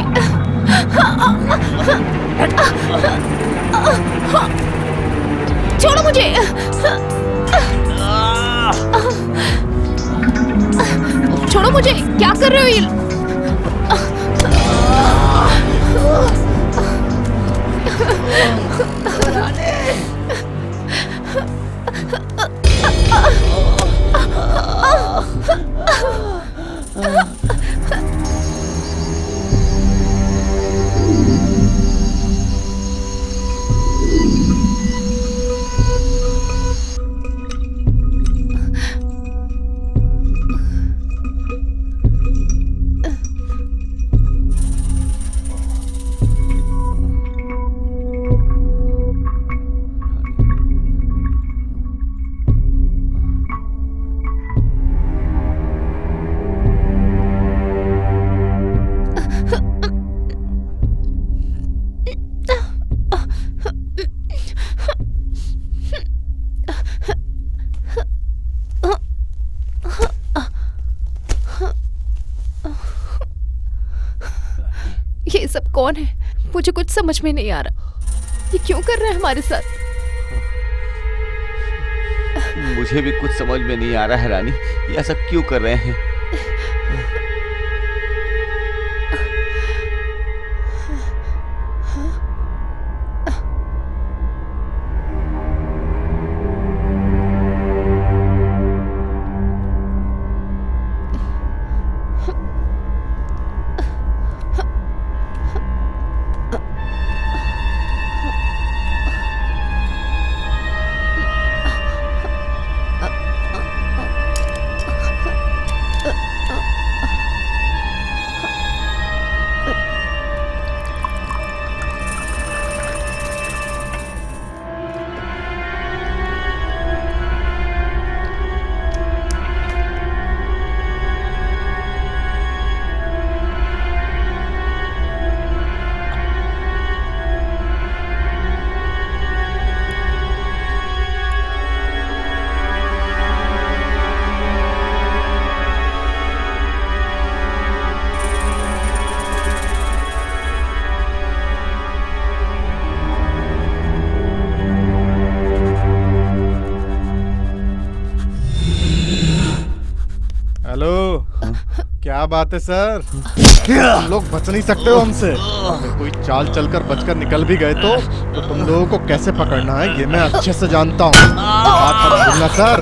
छोड़ो मुझे। छोड़ो मुझे, क्या कर रहे हो ये? ये सब कौन है? मुझे कुछ समझ में नहीं आ रहा। ये क्यों कर रहा है हमारे साथ? मुझे भी कुछ समझ में नहीं आ रहा है रानी, ये ऐसा क्यों कर रहे हैं? क्या बात है सर? तुम लोग बच नहीं सकते हो हमसे। अगर कोई चाल चलकर बचकर निकल भी गए तो तुम लोगों को कैसे पकड़ना है ये मैं अच्छे से जानता हूँ। बात मत भूलना सर।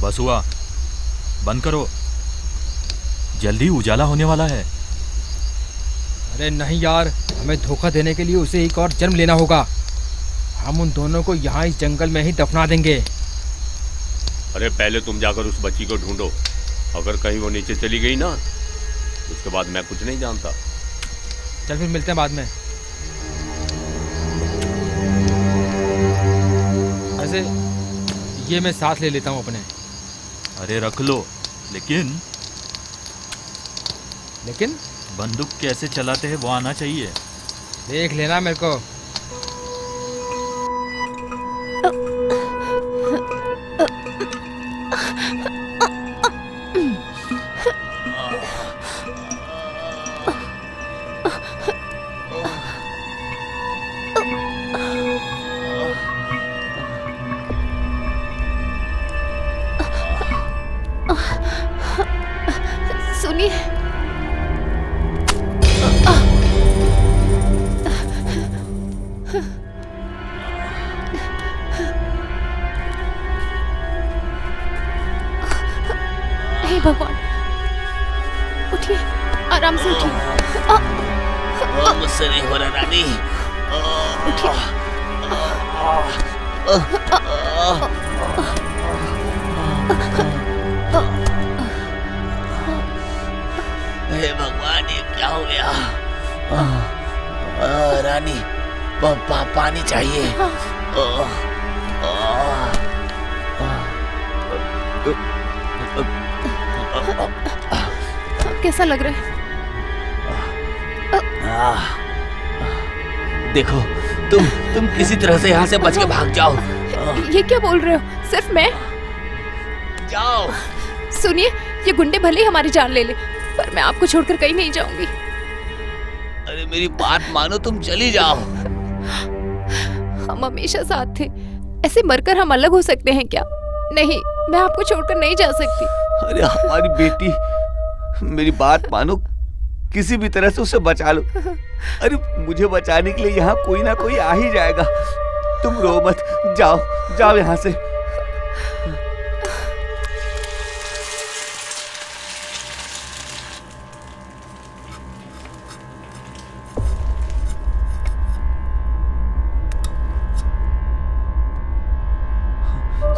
बस हुआ, बंद करो, जल्दी उजाला होने वाला है। अरे नहीं यार, हमें धोखा देने के लिए उसे एक और जन्म लेना होगा। हम उन दोनों को यहाँ इस जंगल में ही दफना देंगे। अरे पहले तुम जाकर उस बच्ची को ढूंढो। अगर कहीं वो नीचे चली गई ना, उसके बाद मैं कुछ नहीं जानता। चल फिर मिलते हैं बाद में। ऐसे ये मैं साथ ले लेता हूँ अपने। अरे रख लो, लेकिन बंदूक कैसे चलाते हैं वो आना चाहिए। देख लेना मेरे को। सुनिए, हे भगवान, उठिए, आराम से उठिए। मुझसे नहीं हो रहा रानी। हे भगवान, ये क्या हो गया? रानी, पानी चाहिए। कैसा लग रहा है? देखो, तुम किसी तरह से यहाँ से बच के भाग जाओ। ये क्या बोल रहे हो? सिर्फ मैं? जाओ। सुनिए, ये गुंडे भले ही हमारी जान ले ले, पर मैं आपको छोड़कर कहीं नहीं जाऊंगी। अरे मेरी बात मानो, तुम चली जाओ। हम हमेशा साथ थे, ऐसे मरकर हम अलग हो सकते हैं क्या? नहीं, मैं आपको छोड़कर नहीं जा सकती। अरे हमारी बेटी, मेरी बात मानो, किसी भी तरह से उसे बचा लो। अरे मुझे बचाने के लिए यहाँ कोई ना कोई आ ही जाएगा। तुम रो मत, जाओ जाओ यहाँ से।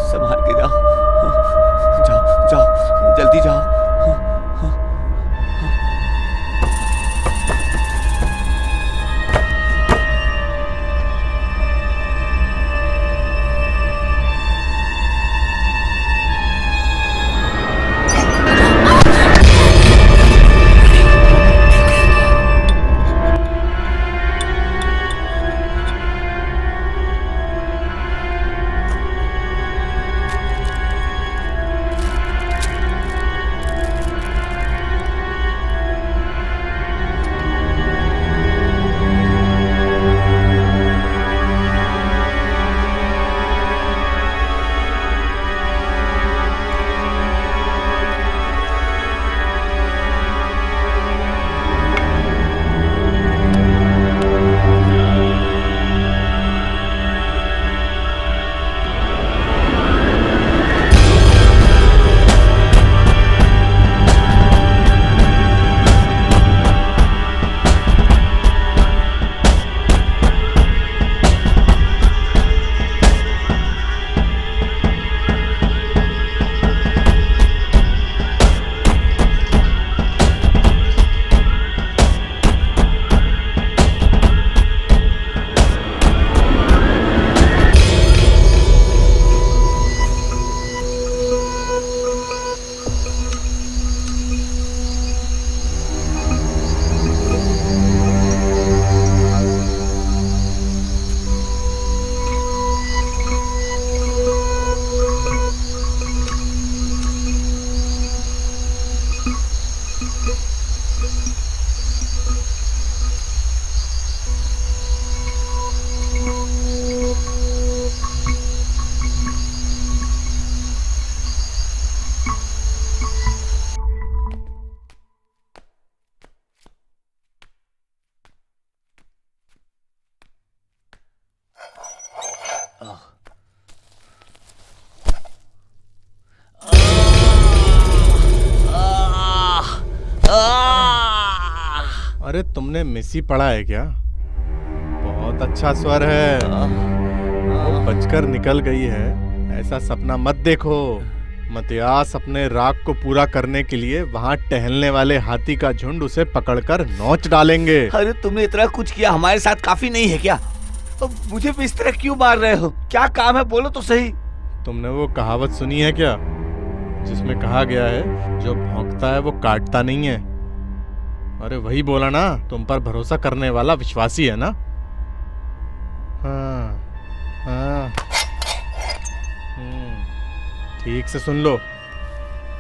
संभाल के जाओ, जाओ जाओ, जल्दी जाओ। अरे तुमने मिसी पढ़ा है क्या? बहुत अच्छा स्वर है। वो बचकर निकल गई है, ऐसा सपना मत देखो। मतियास अपने राग को पूरा करने के लिए वहाँ टहलने वाले हाथी का झुंड उसे पकड़कर नोच डालेंगे। अरे तुमने इतना कुछ किया, हमारे साथ काफी नहीं है क्या? अब मुझे भी इस तरह क्यों मार रहे हो? क्या काम है, बोलो तो सही। तुमने वो कहावत सुनी है क्या, जिसमें कहा गया है जो भौंकता है वो काटता नहीं है? अरे वही बोला ना, तुम पर भरोसा करने वाला विश्वासी है ना। हाँ हाँ, ठीक से सुन लो,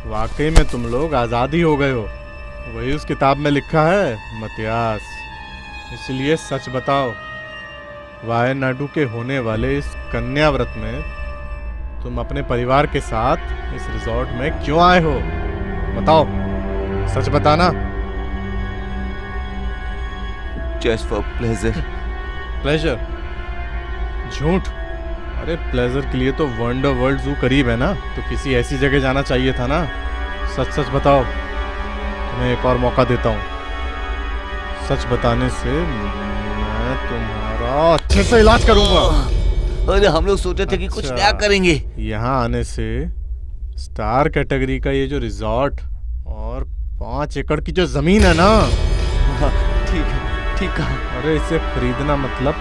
वाकई में तुम लोग आजाद ही हो गए हो। वही उस किताब में लिखा है मतियास। इसलिए सच बताओ, वायनाडु के होने वाले इस कन्या व्रत में तुम अपने परिवार के साथ इस रिजॉर्ट में क्यों आए हो? बताओ, सच बताना। Just for pleasure. प्लेजर? झूठ। अरे प्लेजर के लिए तो वंडर वर्ल्ड जू करीब है ना, तो किसी ऐसी जगह जाना चाहिए था ना। सच सच बताओ, तुम्हें एक और मौका देता हूँ। सच बताने से मैं तुम्हारा अच्छे से इलाज करूंगा। अरे हम लोग सोचे थे कि कुछ नया करेंगे। यहाँ आने से स्टार कैटेगरी का ये जो रिजॉर्ट और 5 एकड़ की जो जमीन है ना, ठीक है, ठीक है। अरे इसे खरीदना मतलब,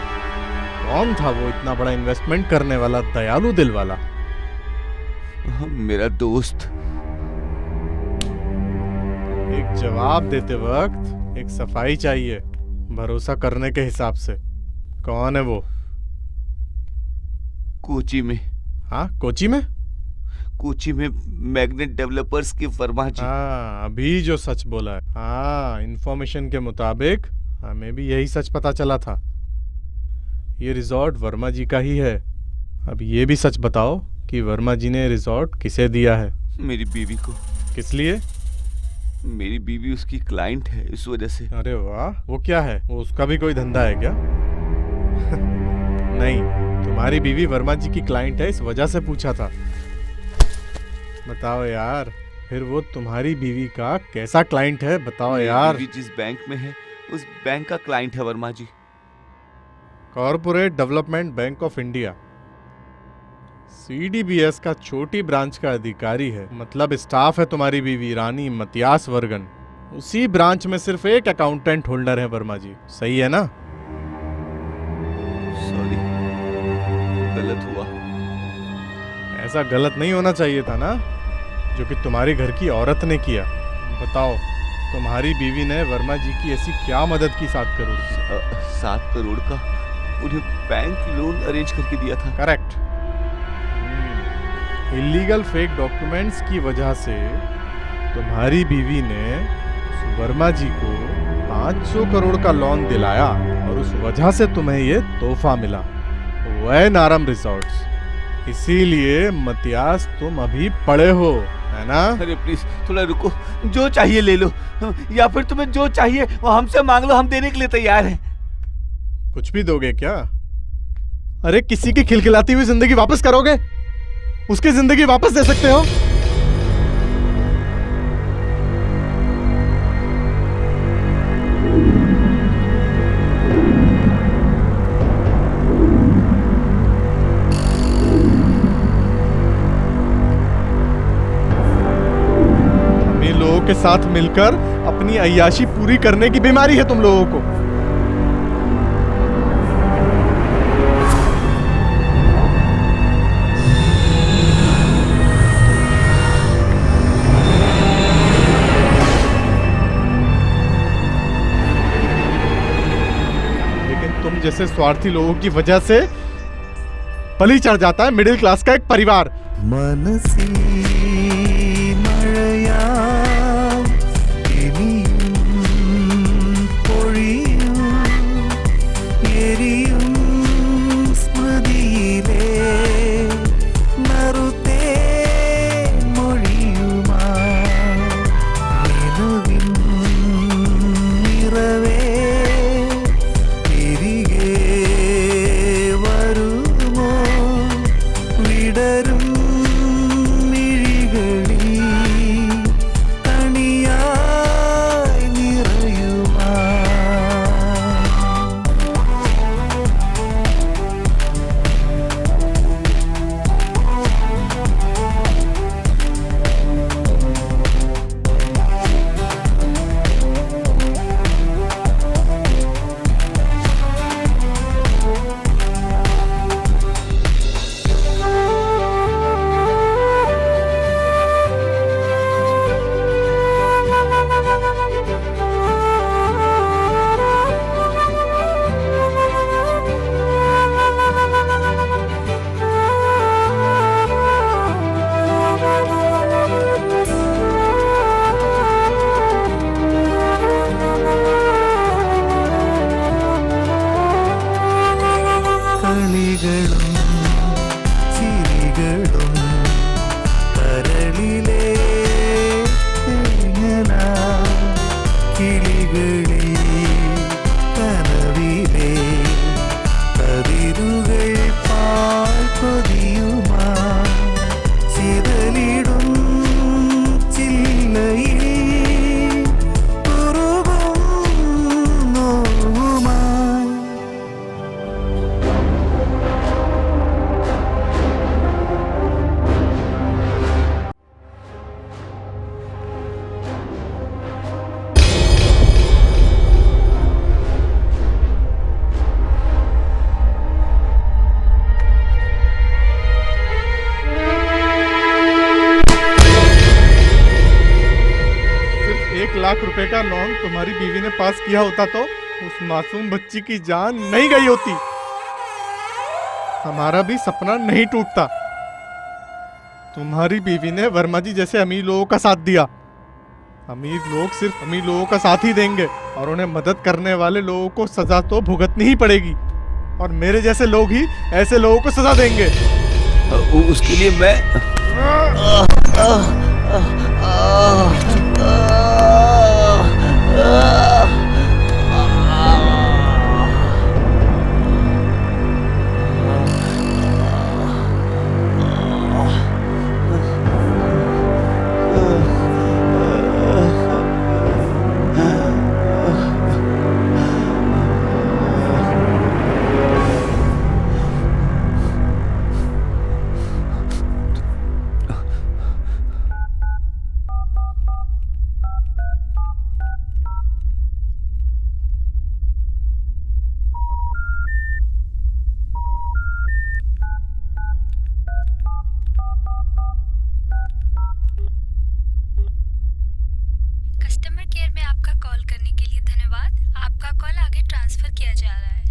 कौन था वो इतना बड़ा इन्वेस्टमेंट करने वाला दयालु दिल वाला? मेरा दोस्त। एक जवाब देते वक्त एक सफाई चाहिए, भरोसा करने के हिसाब से। कौन है वो? कोची में। हाँ, कोची में? कोची में मैग्नेट डेवलपर्स की वर्मा जी। हाँ, अभी जो सच बोला है। हाँ, इंफॉर्मेशन के मुताबिक हमें भी यही सच पता चला था। ये रिजॉर्ट वर्मा जी का ही है। अब ये भी सच बताओ कि वर्मा जी ने रिजॉर्ट किसे दिया है? मेरी बीवी को। किस लिए? मेरी बीवी उसकी क्लाइंट है, इस वजह से। अरे वाह, वो क्या है? वो उसका भी कोई धंधा है क्या? नहीं, तुम्हारी बीवी वर्मा जी की क्लाइंट है, इस वजह से पूछा था। बताओ यार, फिर वो तुम्हारी बीवी का कैसा क्लाइंट है? बताओ यार। बीवी जिस बैंक में है, उस बैंक का क्लाइंट है Verma ji. Corporate development bank of India, CDBS का छोटी ब्रांच का अधिकारी है। मतलब स्टाफ है तुम्हारी बीवी रानी मतियास वर्गन। उसी ब्रांच में सिर्फ एक अकाउंटेंट होल्डर है वर्मा जी। सही है ना? सॉरी, गलत हुआ। ऐसा गलत नहीं होना चाहिए था ना, जो कि तुम्हारी घर की औरत ने किया। बताओ, तुम्हारी बीवी ने वर्मा जी की ऐसी क्या मदद की 7 करोड़? 7 करोड़ का उन्हें बैंक लोन अरेंज करके दिया था। करेक्ट। इलीगल फेक डॉक्यूमेंट्स की वजह से तुम्हारी बीवी ने उस वर्मा जी को 500 करोड़ का लोन दिलाया और उस वजह से तुम्हें ये तोहफा मिला, वैनारम रिजॉर्ट्स। इसीलिए मतियास तुम अभी पड़े हो, है ना? अरे प्लीज थोड़ा रुको, जो चाहिए ले लो, या फिर तुम्हें जो चाहिए वो हमसे मांग लो, हम देने के लिए तैयार हैं। कुछ भी दोगे क्या? अरे किसी की खिलखिलाती हुई जिंदगी वापस करोगे? उसकी जिंदगी वापस दे सकते हो? अपने लोगों के साथ मिलकर अपनी अय्याशी पूरी करने की बीमारी है तुम लोगों को। जैसे स्वार्थी लोगों की वजह से बलि चढ़ जाता है मिडिल क्लास का एक परिवार। मनसी मळया इनियुम पोळियुम एरियुम स्मृतिയിലെ നറുത്തെ മൊഴിയുമാ നിലവിൻ നിറവേ തിരികെ വരുമോ रुपए का लोन तुम्हारी बीवी ने पास किया होता तो उस मासूम बच्ची की जान नहीं गई होती, हमारा भी सपना नहीं टूटता। तुम्हारी बीवी ने वर्मा जी जैसे अमीर लोगों का साथ दिया। अमीर लोग सिर्फ अमीर लोगों का साथ ही देंगे और उन्हें मदद करने वाले लोगों को सजा तो भुगतनी ही पड़ेगी, और मेरे जैसे लोग ही ऐसे लोगों को सजा देंगे। उसके लिए मैं कस्टमर केयर में आपका कॉल करने के लिए धन्यवाद। आपका कॉल आगे ट्रांसफर किया जा रहा है।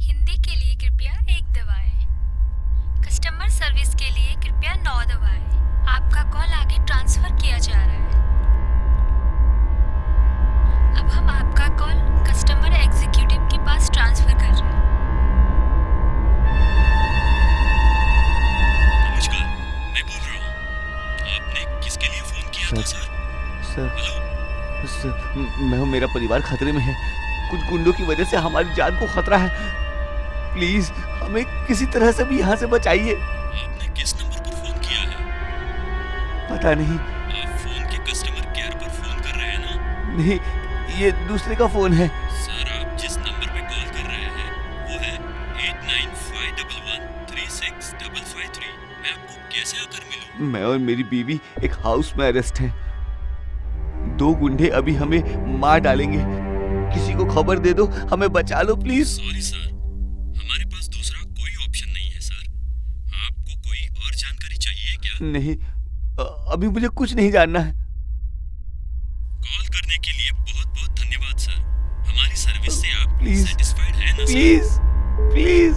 हिंदी के लिए कृपया 1 दबाएं। कस्टमर सर्विस के लिए कृपया 9 दबाएं। आपका कॉल आगे ट्रांसफर किया जा रहा है। अब हम आपका कॉल कस्टमर एग्जीक्यूटिव के पास ट्रांसफर कर रहे हैं। नमस्कार, मैं बोल रहा हूँ। आपने किसके लिए फोन किया था सर? सर, मैं और मेरा परिवार खतरे में है। कुछ गुंडों की वजह से हमारी जान को खतरा है। प्लीज हमें किसी तरह से भी यहाँ से बचाइए। आपने किस नंबर पर फोन किया है? पता नहीं। आप फोन के कस्टमर केयर पर फोन कर रहे हैं ना? नहीं, ये दूसरे का फोन है। सर, आप जिस नंबर पे कॉल कर रहे हैं वो है 8951136553। मैं आपको कैसे आकर मिलूं? मैं और मेरी बीवी एक हाउस में अरेस्ट हैं। 2 गुंडे अभी हमें मार डालेंगे। किसी को खबर दे दो, हमें बचा लो प्लीज। सॉरी सर, हमारे पास दूसरा कोई ऑप्शन नहीं है सर। आपको कोई और जानकारी चाहिए क्या? नहीं, अभी मुझे कुछ नहीं जानना है। कॉल करने के लिए बहुत बहुत धन्यवाद सर। हमारी सर्विस से आप प्लीज, सेटिस्फाइड है ना सर? Please please.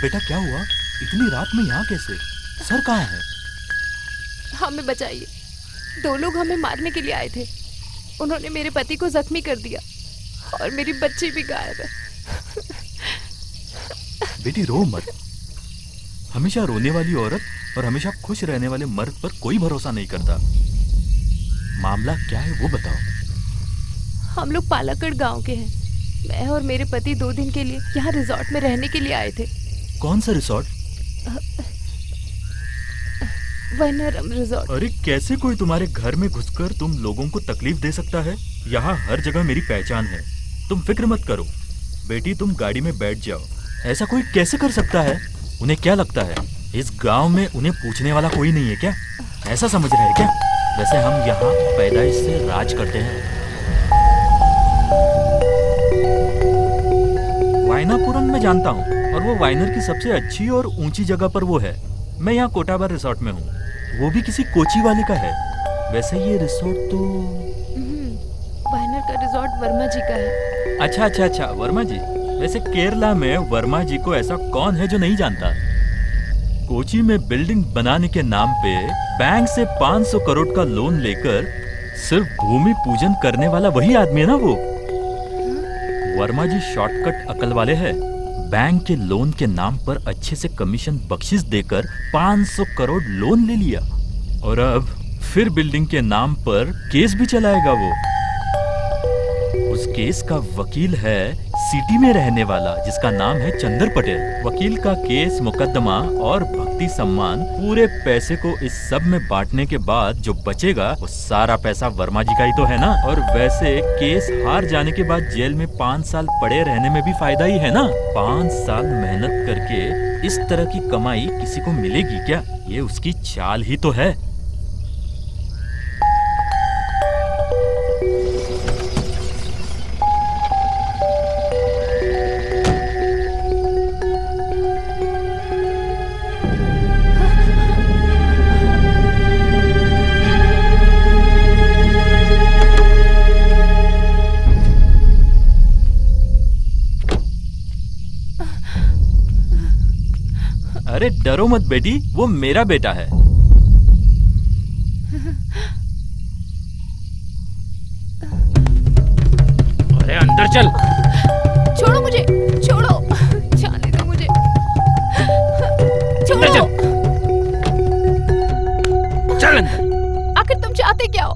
बेटा क्या हुआ? इतनी रात में यहाँ कैसे? सर कहाँ है? हमें बचाइए। 2 लोग हमें मारने के लिए आए थे। उन्होंने मेरे पति को जख्मी कर दिया और मेरी बच्ची भी गायब है। बेटी रो मत। हमेशा रोने वाली औरत और हमेशा खुश रहने वाले मर्द पर कोई भरोसा नहीं करता। मामला क्या है वो बताओ। हम लोग पालाकड़ गांव के हैं। मैं और मेरे पति 2 दिन के लिए यहाँ रिजॉर्ट में रहने के लिए आए थे। कौन सा रिसोर्ट? वनरम रिजॉर्ट। अरे कैसे कोई तुम्हारे घर में घुसकर तुम लोगों को तकलीफ दे सकता है? यहाँ हर जगह मेरी पहचान है। तुम फिक्र मत करो। बेटी तुम गाड़ी में बैठ जाओ। ऐसा कोई कैसे कर सकता है? उन्हें क्या लगता है इस गांव में उन्हें पूछने वाला कोई नहीं है क्या? ऐसा समझ रहे हैं क्या? वैसे हम यहाँ पैदाइश से राज करते हैं। वाइनापुरम में जानता हूँ, और वो वाइनर की सबसे अच्छी और ऊंची जगह पर वो है। मैं यहाँ कोटाबर रिसोर्ट में हूँ, वो भी किसी कोची वाले का है। वैसे ये रिसोर्ट तो वाइनर का रिसोर्ट वर्मा जी का है। अच्छा, वर्मा जी। वैसे केरला में वर्मा जी को ऐसा कौन है जो नहीं जानता? कोची में बिल्डिंग बनाने के नाम पे बैंक से 500 करोड़ का लोन लेकर सिर्फ भूमि पूजन करने वाला वही आदमी है ना वो? वर्मा जी शॉर्टकट अकल वाले हैं। बैंक के लोन के नाम पर अच्छे से कमीशन बख्शिश देकर 500 करोड़ लोन ले लिया, और अब फिर बिल्डिंग के नाम पर केस भी चलाएगा वो। उस केस का वकील है सिटी में रहने वाला, जिसका नाम है चंदर पटेल। वकील का केस, मुकदमा और भक्ति सम्मान, पूरे पैसे को इस सब में बांटने के बाद जो बचेगा वो सारा पैसा वर्मा जी का ही तो है ना। और वैसे केस हार जाने के बाद जेल में 5 साल पड़े रहने में भी फायदा ही है ना। 5 साल मेहनत करके इस तरह की कमाई किसी को मिलेगी क्या? ये उसकी चाल ही तो है। अरे डरो मत बेटी, वो मेरा बेटा है। अरे अंदर चल। छोड़ो मुझे, छोड़ो, जाने दो मुझे, छोड़ो। चल अंदर। आखिर तुम चाहते क्या हो?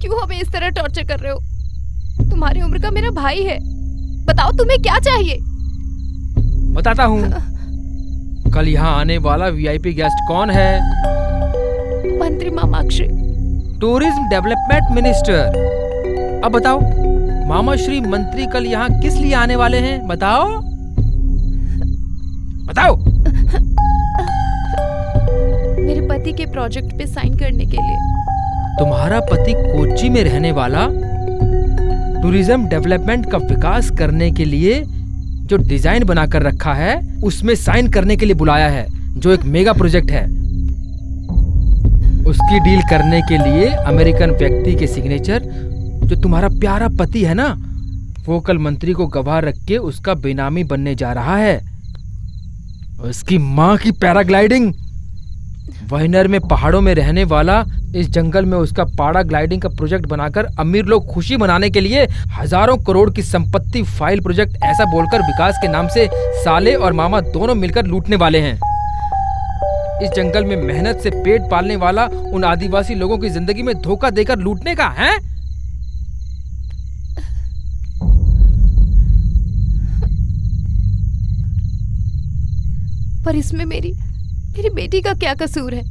क्यों हमें इस तरह टॉर्चर कर रहे हो? तुम्हारी उम्र का मेरा भाई है, बताओ तुम्हें क्या चाहिए? बताता हूँ। कल यहाँ आने वाला वीआईपी गेस्ट कौन है? मंत्री मामाश्री, टूरिज्म डेवलपमेंट मिनिस्टर। अब बताओ, मामा श्री मंत्री कल यहाँ किस लिए आने वाले हैं? बताओ बताओ। मेरे पति के प्रोजेक्ट पे साइन करने के लिए। तुम्हारा पति कोच्चि में रहने वाला टूरिज्म डेवलपमेंट का विकास करने के लिए जो डिजाइन बनाकर रखा है उसमें साइन करने के लिए बुलाया है, जो एक मेगा प्रोजेक्ट है। उसकी डील करने के लिए अमेरिकन व्यक्ति के सिग्नेचर, जो तुम्हारा प्यारा पति है ना, वो कल मंत्री को गवाह रख के उसका बेनामी बनने जा रहा है। उसकी माँ की पैराग्लाइडिंग, वाइनर में पहाड़ों में रहने वाला इस जंगल में उसका पैराग्लाइडिंग का प्रोजेक्ट बनाकर अमीर लोग खुशी मनाने के लिए हजारों करोड़ की संपत्ति फाइल प्रोजेक्ट ऐसा बोलकर विकास के नाम से साले और मामा दोनों मिलकर लूटने वाले हैं। इस जंगल में मेहनत से पेट पालने वाला उन आदिवासी लोगों की जिंदगी में धोखा देकर लूटने का है। पर इसमें मेरी बेटी का क्या कसूर है?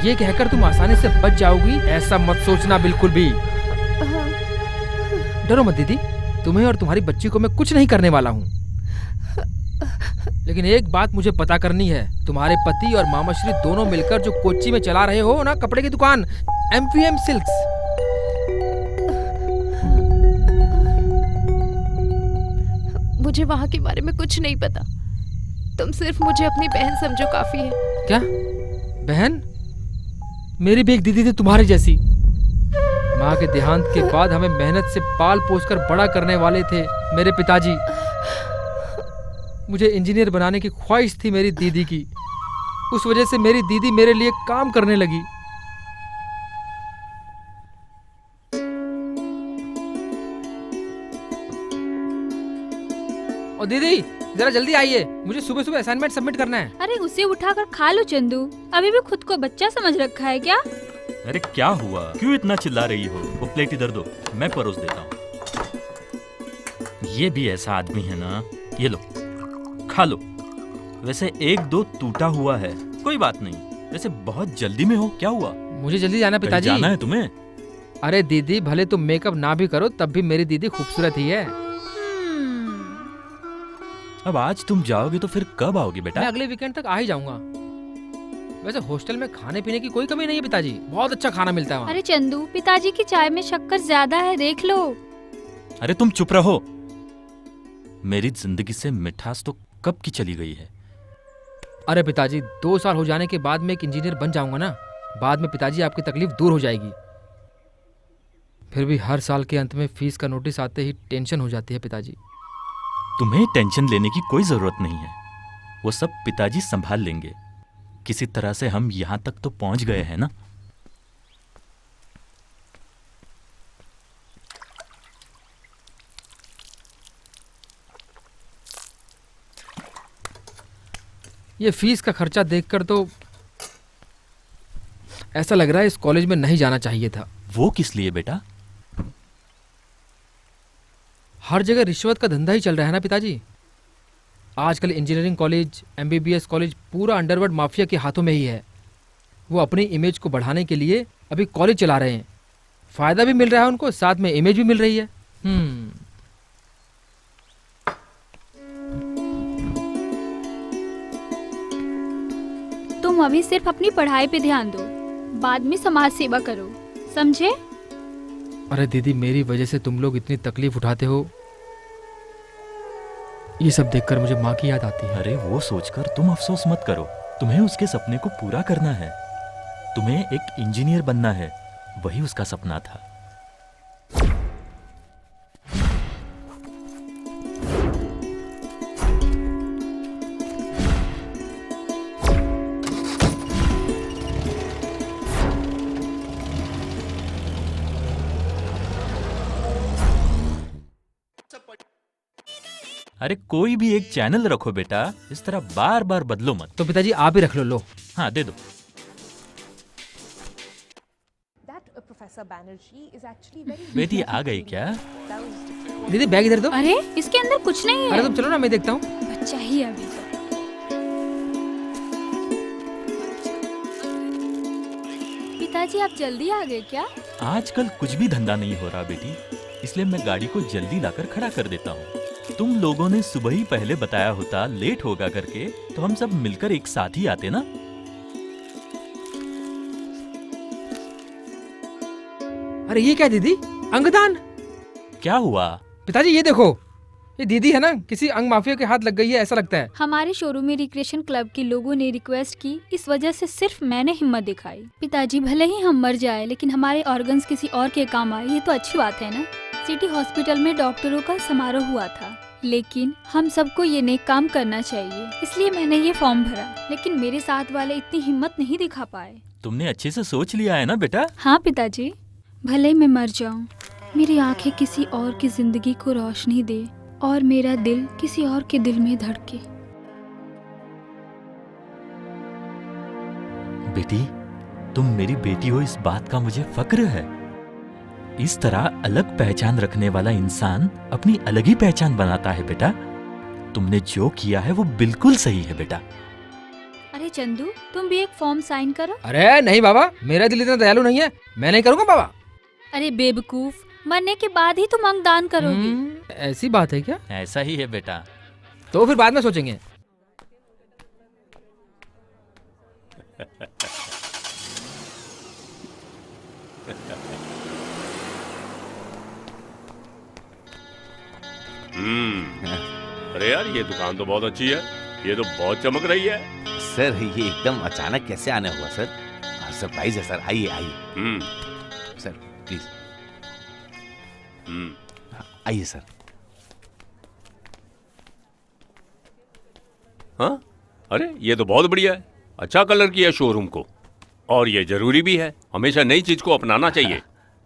ये कहकर तुम आसानी से बच जाओगी ऐसा मत सोचना बिल्कुल भी। डरो मत दीदी, तुम्हें और तुम्हारी बच्ची को मैं कुछ नहीं करने वाला हूँ। लेकिन एक बात मुझे पता करनी है, तुम्हारे पति और मामाश्री दोनों मिलकर जो कोच्चि में चला रहे हो ना कपड़े की दुकान, एमपीएम सिल्क्स, मुझे वहाँ के बारे में कुछ नहीं पता। तुम सिर्फ मुझे अपनी बहन समझो, काफी है। क्या बहन? मेरी भी एक दीदी थी तुम्हारी जैसी। माँ के देहांत के बाद हमें मेहनत से पाल पोसकर बड़ा करने वाले थे मेरे पिताजी। मुझे इंजीनियर बनाने की ख्वाहिश थी मेरी दीदी की। उस वजह से मेरी दीदी मेरे लिए काम करने लगी। और दीदी जरा जल्दी आइए, मुझे सुबह सुबह असाइनमेंट सबमिट करना है। अरे उसे उठाकर खा लो चंदू, अभी भी खुद को बच्चा समझ रखा है क्या? अरे क्या हुआ, क्यों इतना चिल्ला रही हो? वो प्लेट इधर दो, मैं परोस देता हूँ। ये भी ऐसा आदमी है ना, ये लो खा लो। वैसे 1-2 टूटा हुआ है, कोई बात नहीं। वैसे बहुत जल्दी में हो, क्या हुआ? मुझे जल्दी जाना पिताजी। जाना है तुम्हें? अरे दीदी, भले तुम मेकअप ना भी करो तब भी मेरी दीदी खूबसूरत ही है। अब आज तुम जाओगे तो फिर कब आओगे बेटा? मैं अगले वीकेंड तक आ ही जाऊंगा। वैसे हॉस्टल में खाने पीने की कोई कमी नहीं है पिताजी, बहुत अच्छा खाना मिलता है वहाँ। अरे चंदू, पिताजी की चाय में शक्कर ज्यादा है, देख लो। अरे तुम चुप रहो। मेरी जिंदगी से मिठास तो कब की चली गई है। अरे पिताजी, 2 साल हो जाने के बाद मैं एक इंजीनियर बन जाऊंगा ना, बाद में पिताजी आपकी तकलीफ दूर हो जाएगी। फिर भी हर साल के अंत में फीस का नोटिस आते ही टेंशन हो जाती है पिताजी। तुम्हें टेंशन लेने की कोई जरूरत नहीं है, वो सब पिताजी संभाल लेंगे। किसी तरह से हम यहां तक तो पहुंच गए हैं ना। ये फीस का खर्चा देखकर तो ऐसा लग रहा है इस कॉलेज में नहीं जाना चाहिए था। वो किस लिए बेटा? हर जगह रिश्वत का धंधा ही चल रहा है ना पिताजी। आजकल इंजीनियरिंग कॉलेज, एमबीबीएस कॉलेज पूरा अंडरवर्ल्ड माफिया के हाथों में ही है। वो अपनी इमेज को बढ़ाने के लिए अभी कॉलेज चला रहे हैं। फायदा भी मिल रहा है उनको, साथ में इमेज भी मिल रही है। तुम अभी सिर्फ अपनी पढ़ाई पे ध्यान दो, बाद में समाज सेवा करो, समझे? अरे दीदी, मेरी वजह से तुम लोग इतनी तकलीफ उठाते हो, ये सब देखकर मुझे माँ की याद आती है। अरे वो सोचकर तुम अफसोस मत करो, तुम्हें उसके सपने को पूरा करना है। तुम्हें एक इंजीनियर बनना है, वही उसका सपना था। अरे कोई भी एक चैनल रखो बेटा, इस तरह बार बार बदलो मत। तो पिताजी आप ही रख लो। हाँ दे दो। बेटी आ गई क्या? दीदी बैग इधर दो। अरे इसके अंदर कुछ नहीं है। अरे तुम चलो ना, मैं देखता हूँ। बच्चा ही है अभी तो। पिताजी आप जल्दी आ गए क्या? आजकल कुछ भी धंधा नहीं हो रहा बेटी, इसलिए मैं गाड़ी को जल्दी लाकर खड़ा कर देता हूँ। तुम लोगों ने सुबह ही पहले बताया होता लेट होगा करके, तो हम सब मिलकर एक साथ ही आते ना। अरे ये क्या दीदी, अंगदान? क्या हुआ? पिताजी ये देखो, ये दीदी है ना, किसी अंग माफिया के हाथ लग गई है ऐसा लगता है। हमारे शोरूम में रिक्रिएशन क्लब के लोगों ने रिक्वेस्ट की, इस वजह से सिर्फ मैंने हिम्मत दिखाई। पिताजी भले ही हम मर जाए, लेकिन हमारे ऑर्गन्स किसी और के काम आए, ये तो अच्छी बात है ना। सिटी हॉस्पिटल में डॉक्टरों का समारोह हुआ था, लेकिन हम सबको ये नेक काम करना चाहिए, इसलिए मैंने ये फॉर्म भरा, लेकिन मेरे साथ वाले इतनी हिम्मत नहीं दिखा पाए। तुमने अच्छे से सोच लिया है ना बेटा? हाँ पिताजी, भले मैं मर जाऊं, मेरी आंखें किसी और की जिंदगी को रोशनी दे और मेरा दिल किसी और के दिल में धड़के। बेटी, तुम मेरी बेटी हो, इस बात का मुझे फक्र है। इस तरह अलग पहचान रखने वाला इंसान अपनी अलग ही पहचान बनाता है बेटा। तुमने जो किया है वो बिल्कुल सही है बेटा। अरे चंदू, तुम भी एक फॉर्म साइन करो। अरे नहीं बाबा, मेरा दिल इतना दयालु नहीं है, मैं नहीं करूँगा बाबा। अरे बेवकूफ, मरने के बाद ही तुम अंगदान करोगे। ऐसी बात है क्या? ऐसा ही है बेटा। तो फिर बाद में सोचेंगे। अरे यार, ये दुकान तो बहुत अच्छी है, ये तो बहुत चमक रही है। सर ये एकदम अचानक कैसे आने हुआ सर? सरप्राइज है सर, आइए आइए। सर प्लीज आइए सर। हाँ, अरे ये तो बहुत बढ़िया है, अच्छा कलर किया शोरूम को, और ये जरूरी भी है, हमेशा नई चीज को अपनाना चाहिए।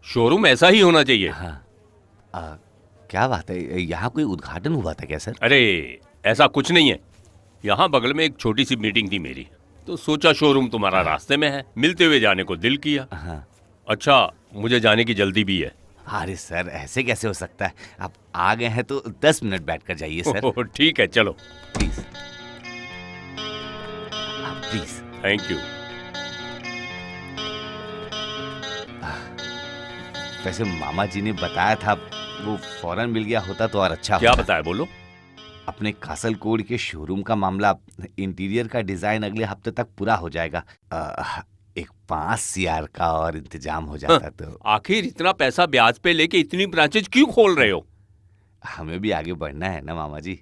शोरूम ऐसा ही होना चाहिए। हाँ क्या बात है, यहाँ कोई उद्घाटन हुआ था क्या सर? अरे ऐसा कुछ नहीं है, यहाँ बगल में एक छोटी सी मीटिंग थी मेरी, तो सोचा शोरूम तुम्हारा रास्ते में है, मिलते हुए जाने को दिल किया। अच्छा, मुझे जाने की जल्दी भी है। अरे सर ऐसे कैसे हो सकता है, आप आ गए हैं तो 10 मिनट बैठ कर जाइए सर। ठीक है, चलो प्लीज प्लीज। Thank you. वैसे मामा जी ने बताया था, वो फौरन मिल गया होता तो और अच्छा। क्या बताया, बोलो। अपने कासल कोड के शोरूम का मामला, इंटीरियर का डिजाइन अगले हफ्ते तक पूरा हो जाएगा। एक 5 CR का और इंतजाम हो जाता तो। आखिर इतना पैसा ब्याज पे लेके इतनी ब्रांचेज क्यों खोल रहे हो? हमें भी आगे बढ़ना है ना मामा जी।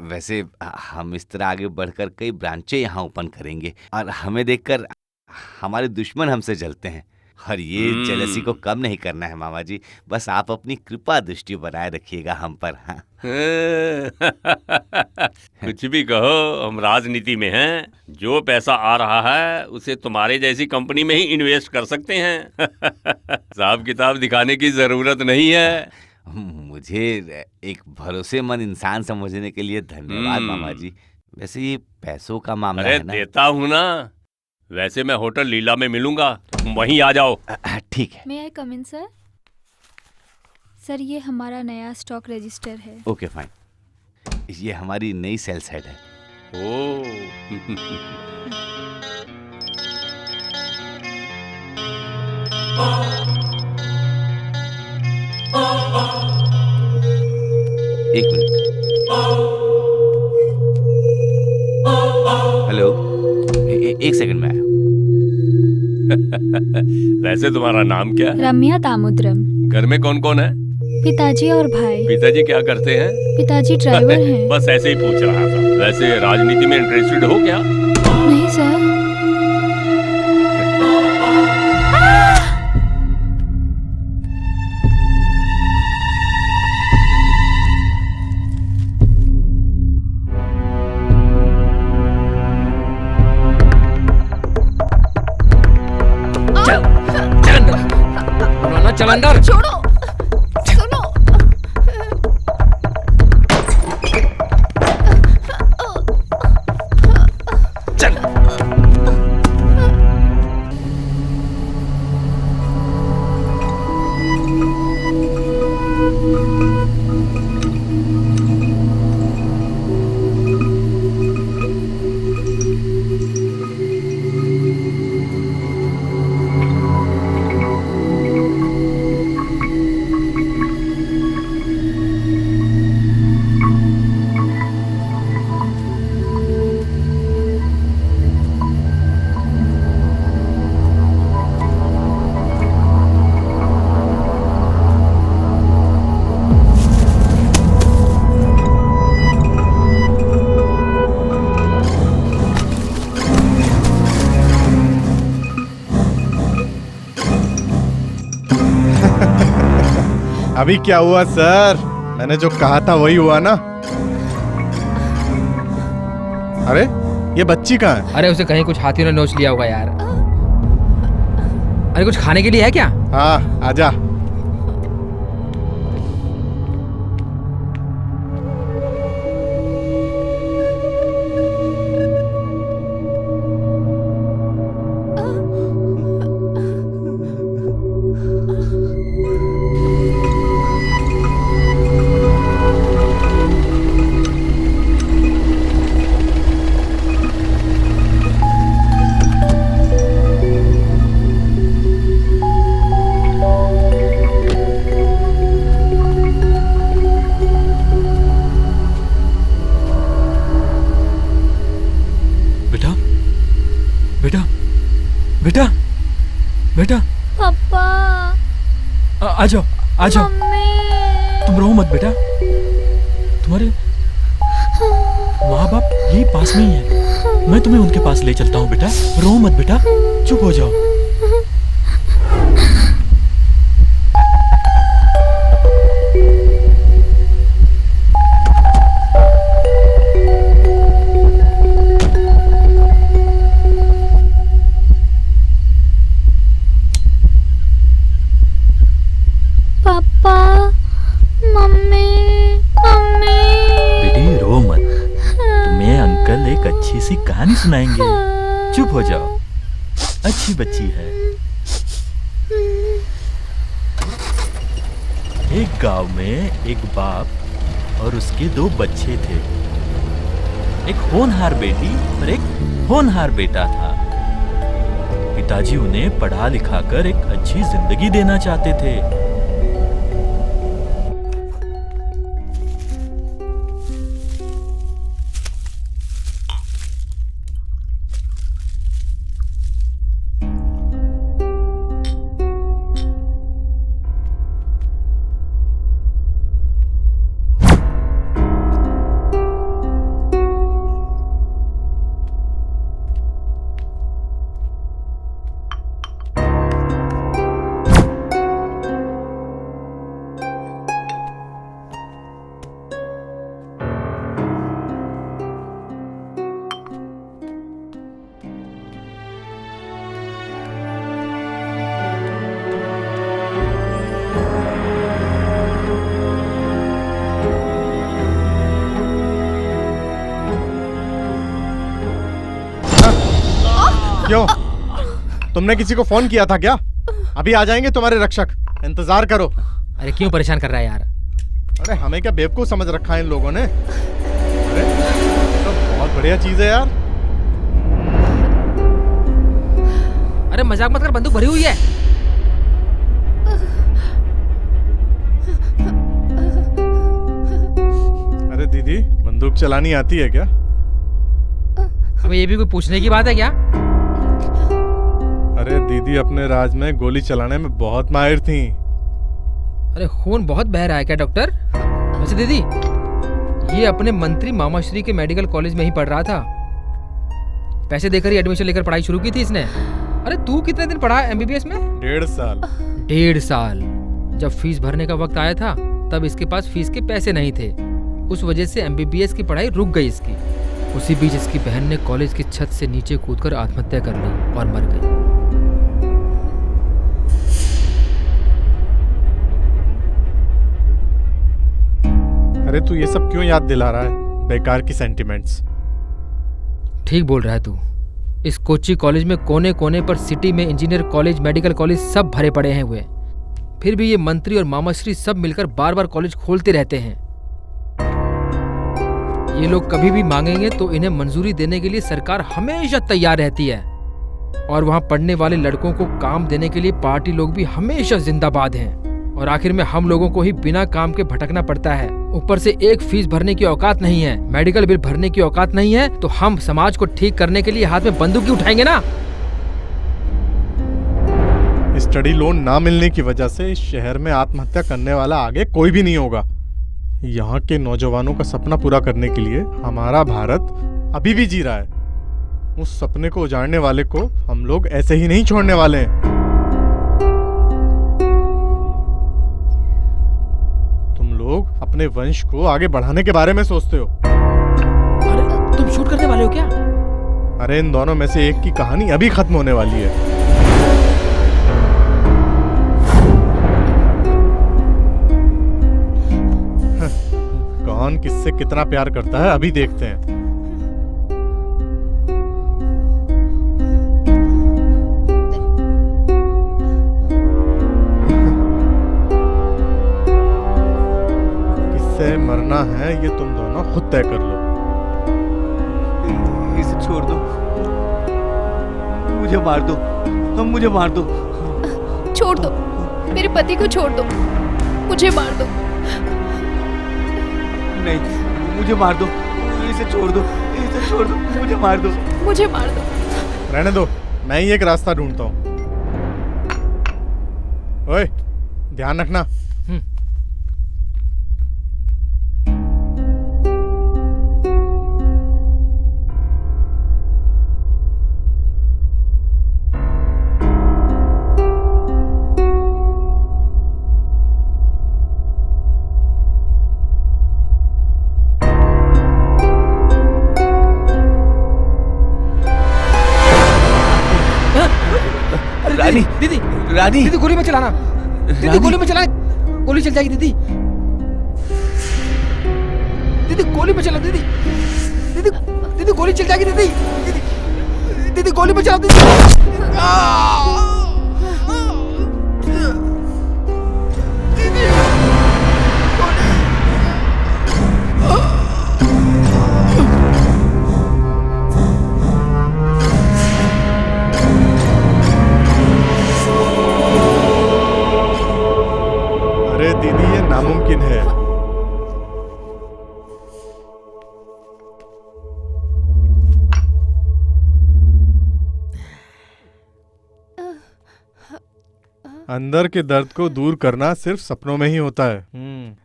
वैसे हम इस तरह आगे बढ़कर कई ब्रांचें यहाँ ओपन करेंगे और हमें देखकर हमारे दुश्मन हमसे जलते हैं, और ये जेलसी को कम नहीं करना है मामा जी। बस आप अपनी कृपा दृष्टि बनाए रखिएगा हम पर। हाँ। कुछ भी कहो, हम राजनीति में हैं। जो पैसा आ रहा है उसे तुम्हारे जैसी कंपनी में ही इन्वेस्ट कर सकते हैं। हिसाब किताब दिखाने की जरूरत नहीं है। मुझे एक भरोसेमंद इंसान समझने के लिए धन्यवाद मामा जी। वैसे ये पैसों का मामला अरे है ना। देता हूँ ना। वैसे मैं होटल लीला में मिलूंगा, तुम वहीं आ जाओ। ठीक है। मे आई कम इन सर? सर ये हमारा नया स्टॉक रजिस्टर है। Okay fine. ये हमारी नई सेल्स हेड है। एक मिनट। हेलो, एक सेकंड में आया। वैसे तुम्हारा नाम क्या है? रम्या दामोदरम। घर में कौन कौन है? पिताजी और भाई। पिताजी क्या करते हैं? पिताजी ड्राइवर हैं। बस ऐसे ही पूछ रहा था। वैसे राजनीति में इंटरेस्टेड हो क्या? नहीं सर। चल अंदर। छोड़ो, सुनो। चल। अभी क्या हुआ सर? मैंने जो कहा था वही हुआ ना? अरे ये बच्ची कहाँ है? अरे उसे कहीं कुछ हाथियों ने नोच लिया होगा यार। अरे कुछ खाने के लिए है क्या? हाँ आजा। बेटा बेटा पापा। आ जाओ आ जाओ। तुम रो मत बेटा, तुम्हारे माँ बाप यही पास में ही है। मैं तुम्हें उनके पास ले चलता हूँ बेटा। रो मत बेटा, चुप हो जाओ। कहानी सुनाएंगे, चुप हो जाओ, अच्छी बच्ची है। एक गांव में एक बाप और उसके 2 बच्चे थे। एक होनहार बेटी और एक होनहार बेटा था। पिताजी उन्हें पढ़ा लिखा कर एक अच्छी जिंदगी देना चाहते थे। क्यों? तुमने किसी को फोन किया था क्या? अभी आ जाएंगे तुम्हारे रक्षक, इंतजार करो। अरे क्यों परेशान कर रहा है यार? अरे हमें क्या बेवकूफ समझ रखा है इन लोगों ने? अरे तो बहुत बढ़िया चीज है यार। अरे मजाक मत कर, बंदूक भरी हुई है। अरे दीदी, बंदूक चलानी आती है क्या? अब ये भी कोई पूछने की बात है क्या? अरे दीदी अपने राज में गोली चलाने में बहुत माहिर थी। अरे खून बहुत बह रहा है क्या डॉक्टर? वैसे दीदी, ये अपने मंत्री मामाश्री के मेडिकल कॉलेज में ही पढ़ रहा था। पैसे देकर ही एडमिशन लेकर पढ़ाई शुरू की थी इसने। अरे तू कितने दिन पढ़ा एमबीबीएस में? 1.5 साल। 1.5 साल। जब फीस भरने का वक्त आया था तब इसके पास फीस के पैसे नहीं थे। उस वजह से एमबीबीएस की पढ़ाई रुक गई इसकी। उसी बीच इसकी बहन ने कॉलेज की छत से नीचे कूदकर आत्महत्या कर ली और मर गई। अरे तू ये सब क्यों याद दिला रहा है? बेकार की सेंटिमेंट्स। ठीक बोल रहा है तू। इस कोच्चि कॉलेज में कोने कोने पर सिटी में इंजीनियर कॉलेज, मेडिकल कॉलेज सब भरे पड़े हैं हुए। फिर भी ये मंत्री और मामाश्री सब मिलकर बार बार कॉलेज खोलते रहते हैं। ये लोग कभी भी मांगेंगे तो इन्हें मंजूरी देने के लिए सरकार हमेशा तैयार रहती है। और वहाँ पढ़ने वाले लड़कों को काम देने के लिए पार्टी लोग भी हमेशा जिंदाबाद हैं। और आखिर में हम लोगों को ही बिना काम के भटकना पड़ता है। ऊपर से एक फीस भरने की औकात नहीं है, मेडिकल बिल भरने की औकात नहीं है, तो हम समाज को ठीक करने के लिए हाथ में बंदूक ही उठाएंगे ना? स्टडी लोन ना मिलने की वजह से इस शहर में आत्महत्या करने वाला आगे कोई भी नहीं होगा। यहाँ के नौजवानों का सपना पूरा करने के लिए हमारा भारत अभी भी जी रहा है। उस सपने को उजाड़ने वाले को हम लोग ऐसे ही नहीं छोड़ने वाले हैं। तुम लोग अपने वंश को आगे बढ़ाने के बारे में सोचते हो। अरे तुम शूट करने वाले हो क्या? अरे इन दोनों में से एक की कहानी अभी खत्म होने वाली है। कौन किससे कितना प्यार करता है अभी देखते हैं। किससे मरना है ये तुम दोनों खुद तय कर लो। इसे छोड़ दो, मुझे मार दो, तुम मुझे मार दो। छोड़ दो, मेरे पति को छोड़ दो, मुझे मार दो। नहीं, मुझे मार दो, इसे छोड़ दो, इसे छोड़ दो, मुझे मार दो, मुझे मार दो। रहने दो, मैं ही एक रास्ता ढूंढता हूँ। ओए, ध्यान रखना। रानी, दीदी, रानी, दीदी गोली में चलाना। दीदी गोली में चलाना, गोली चल जाएगी दीदी। दीदी गोली में चला दीदी। दीदी, दीदी गोली चल जाएगी दीदी। दीदी, दीदी गोली में चला दीदी। अरे दीदी ये नामुमकिन है। अंदर के दर्द को दूर करना सिर्फ सपनों में ही होता है।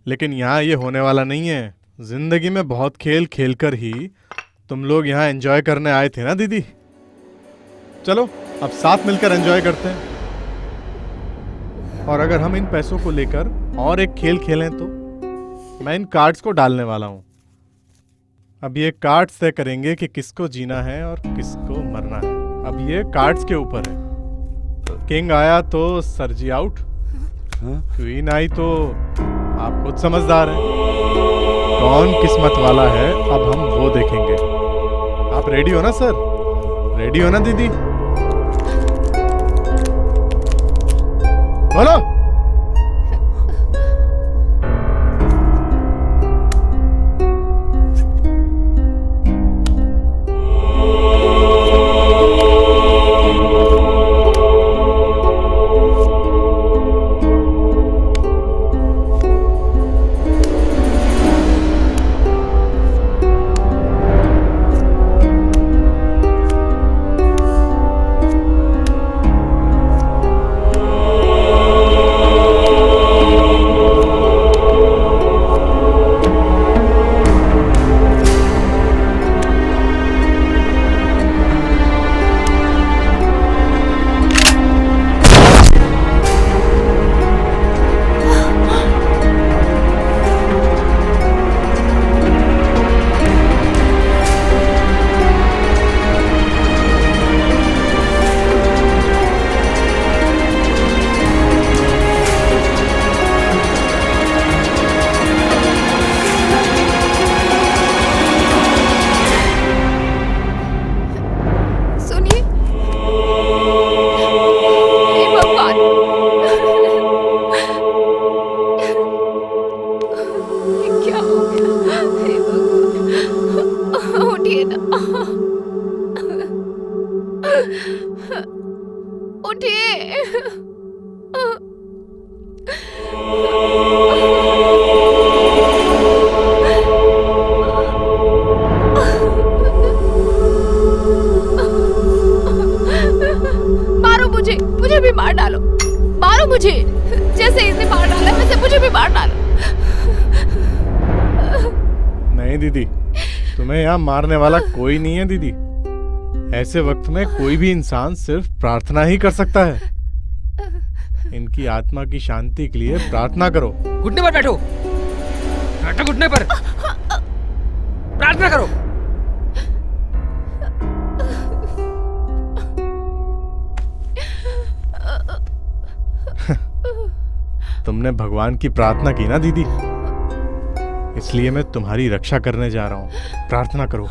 लेकिन यहाँ ये होने वाला नहीं है। जिंदगी में बहुत खेल खेलकर ही तुम लोग यहाँ एंजॉय करने आए थे ना दीदी। चलो अब साथ मिलकर एंजॉय करते हैं। और अगर हम इन पैसों को लेकर और एक खेल खेलें तो मैं इन कार्ड्स को डालने वाला हूं। अब ये कार्ड्स तय करेंगे कि किसको जीना है और किसको मरना है। अब ये कार्ड्स के ऊपर है। किंग आया तो सर जी आउट, क्वीन आई तो आप खुद समझदार हैं। कौन किस्मत वाला है अब हम वो देखेंगे। आप रेडी हो ना सर? रेडी हो ना दीदी? बोलो। मारो मुझे, मुझे भी मार डालो, मारो मुझे, जैसे इसे मार डाला वैसे मुझे भी मार डालो। नहीं दीदी, तुम्हें यहाँ मारने वाला कोई नहीं है दीदी। ऐसे वक्त में कोई भी इंसान सिर्फ प्रार्थना ही कर सकता है। इनकी आत्मा की शांति के लिए प्रार्थना करो। घुटने पर बैठो, बैठो घुटने पर, प्रार्थना करो। तुमने भगवान की प्रार्थना की ना दीदी, इसलिए मैं तुम्हारी रक्षा करने जा रहा हूँ। प्रार्थना करो।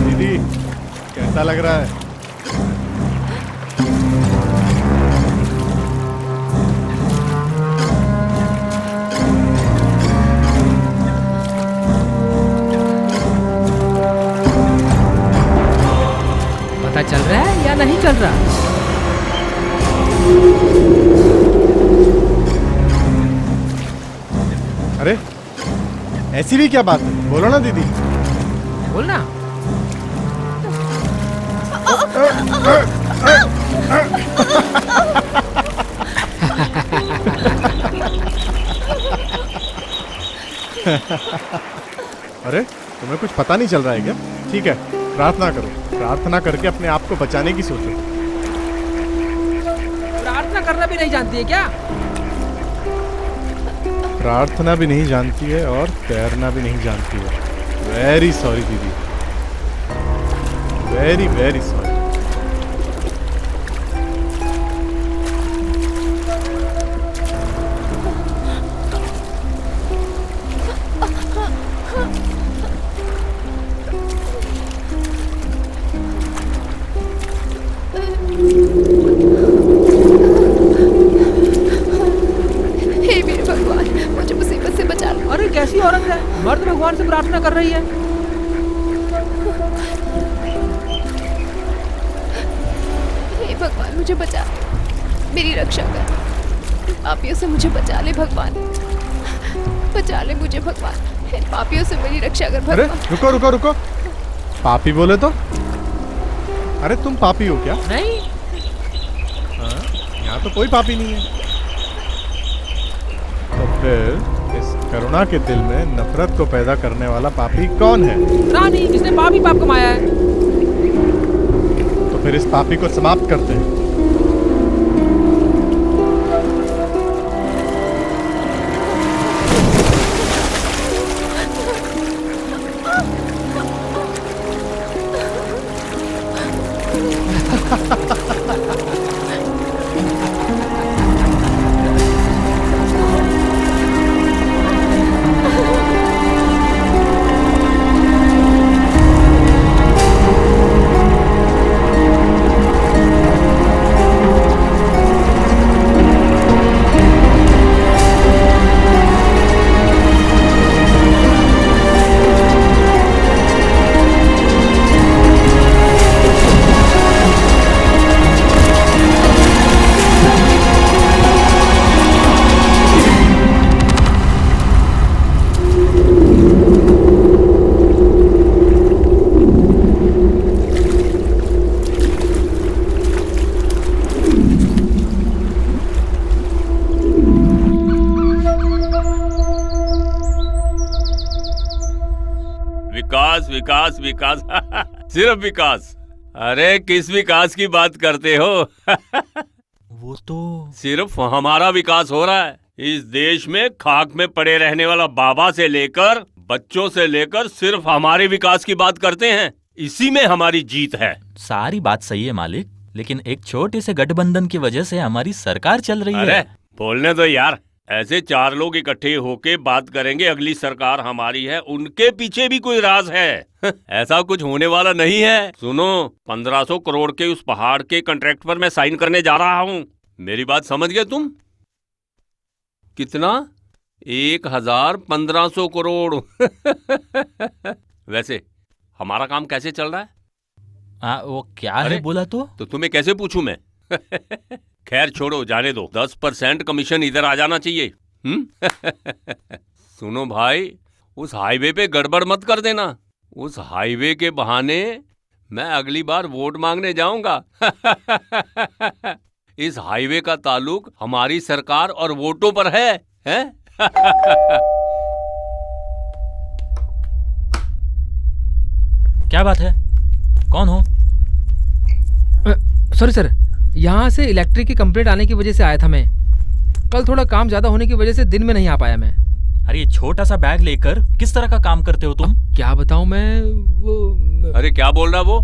दीदी कैसा लग रहा है? पता चल रहा है या नहीं चल रहा? अरे ऐसी भी क्या बात है? बोलो ना दीदी। बोलना। अरे तुम्हें कुछ पता नहीं चल रहा है क्या? ठीक है, प्रार्थना करो। प्रार्थना करके अपने आप को बचाने की सोचो। प्रार्थना करना भी नहीं जानती है क्या? प्रार्थना भी नहीं जानती है और तैरना भी नहीं जानती है। वेरी सॉरी दीदी, वेरी वेरी सॉरी। हे मेरे भगवान, मुझे मुसीबत से बचा लो। अरे कैसी औरत है, मर्द भगवान से प्रार्थना कर रही है। हे भगवान, मुझे बचा, मेरी रक्षा कर। पापियों से मुझे बचा ले भगवान, बचा ले मुझे भगवान। हे पापियों से मेरी रक्षा कर अरे भगवान। रुको रुको रुको, पापी बोले तो? अरे तुम पापी हो क्या? नहीं। हाँ, यहाँ तो कोई पापी नहीं है। फिर इस करुणा के दिल में नफरत को पैदा करने वाला पापी कौन है? रानी, इसने पाप ही पाप कमाया है। तो फिर इस पापी को समाप्त करते हैं। विकास विकास विकास सिर्फ विकास। अरे किस विकास की बात करते हो? वो तो सिर्फ हमारा विकास हो रहा है। इस देश में खाक में पड़े रहने वाला बाबा से लेकर बच्चों से लेकर सिर्फ हमारे विकास की बात करते हैं। इसी में हमारी जीत है। सारी बात सही है मालिक, लेकिन एक छोटे से गठबंधन की वजह से हमारी सरकार चल रही अरे है। बोलने दो यार, ऐसे चार लोग इकट्ठे होके बात करेंगे अगली सरकार हमारी है, उनके पीछे भी कोई राज है। ऐसा कुछ होने वाला नहीं है। सुनो, 1500 करोड़ के उस पहाड़ के कॉन्ट्रैक्ट पर मैं साइन करने जा रहा हूँ। मेरी बात समझ गए तुम? कितना? 1500 करोड़। वैसे हमारा काम कैसे चल रहा है? वो क्या है बोला तो तुम्हें कैसे पूछूं मैं? खैर छोड़ो, जाने दो। 10% कमीशन इधर आ जाना चाहिए। सुनो भाई, उस हाईवे पे गड़बड़ मत कर देना। उस हाईवे के बहाने मैं अगली बार वोट मांगने जाऊंगा। इस हाईवे का ताल्लुक हमारी सरकार और वोटों पर है, हैं? क्या बात है? कौन हो? सॉरी सर, यहाँ से इलेक्ट्रिक की कंप्लेंट आने की वजह से आया था मैं। कल थोड़ा काम ज्यादा होने की वजह से दिन में नहीं आ पाया मैं। अरे ये छोटा सा बैग लेकर किस तरह का काम करते हो तुम? क्या बताऊं मैं, वो अरे क्या बोल रहा वो?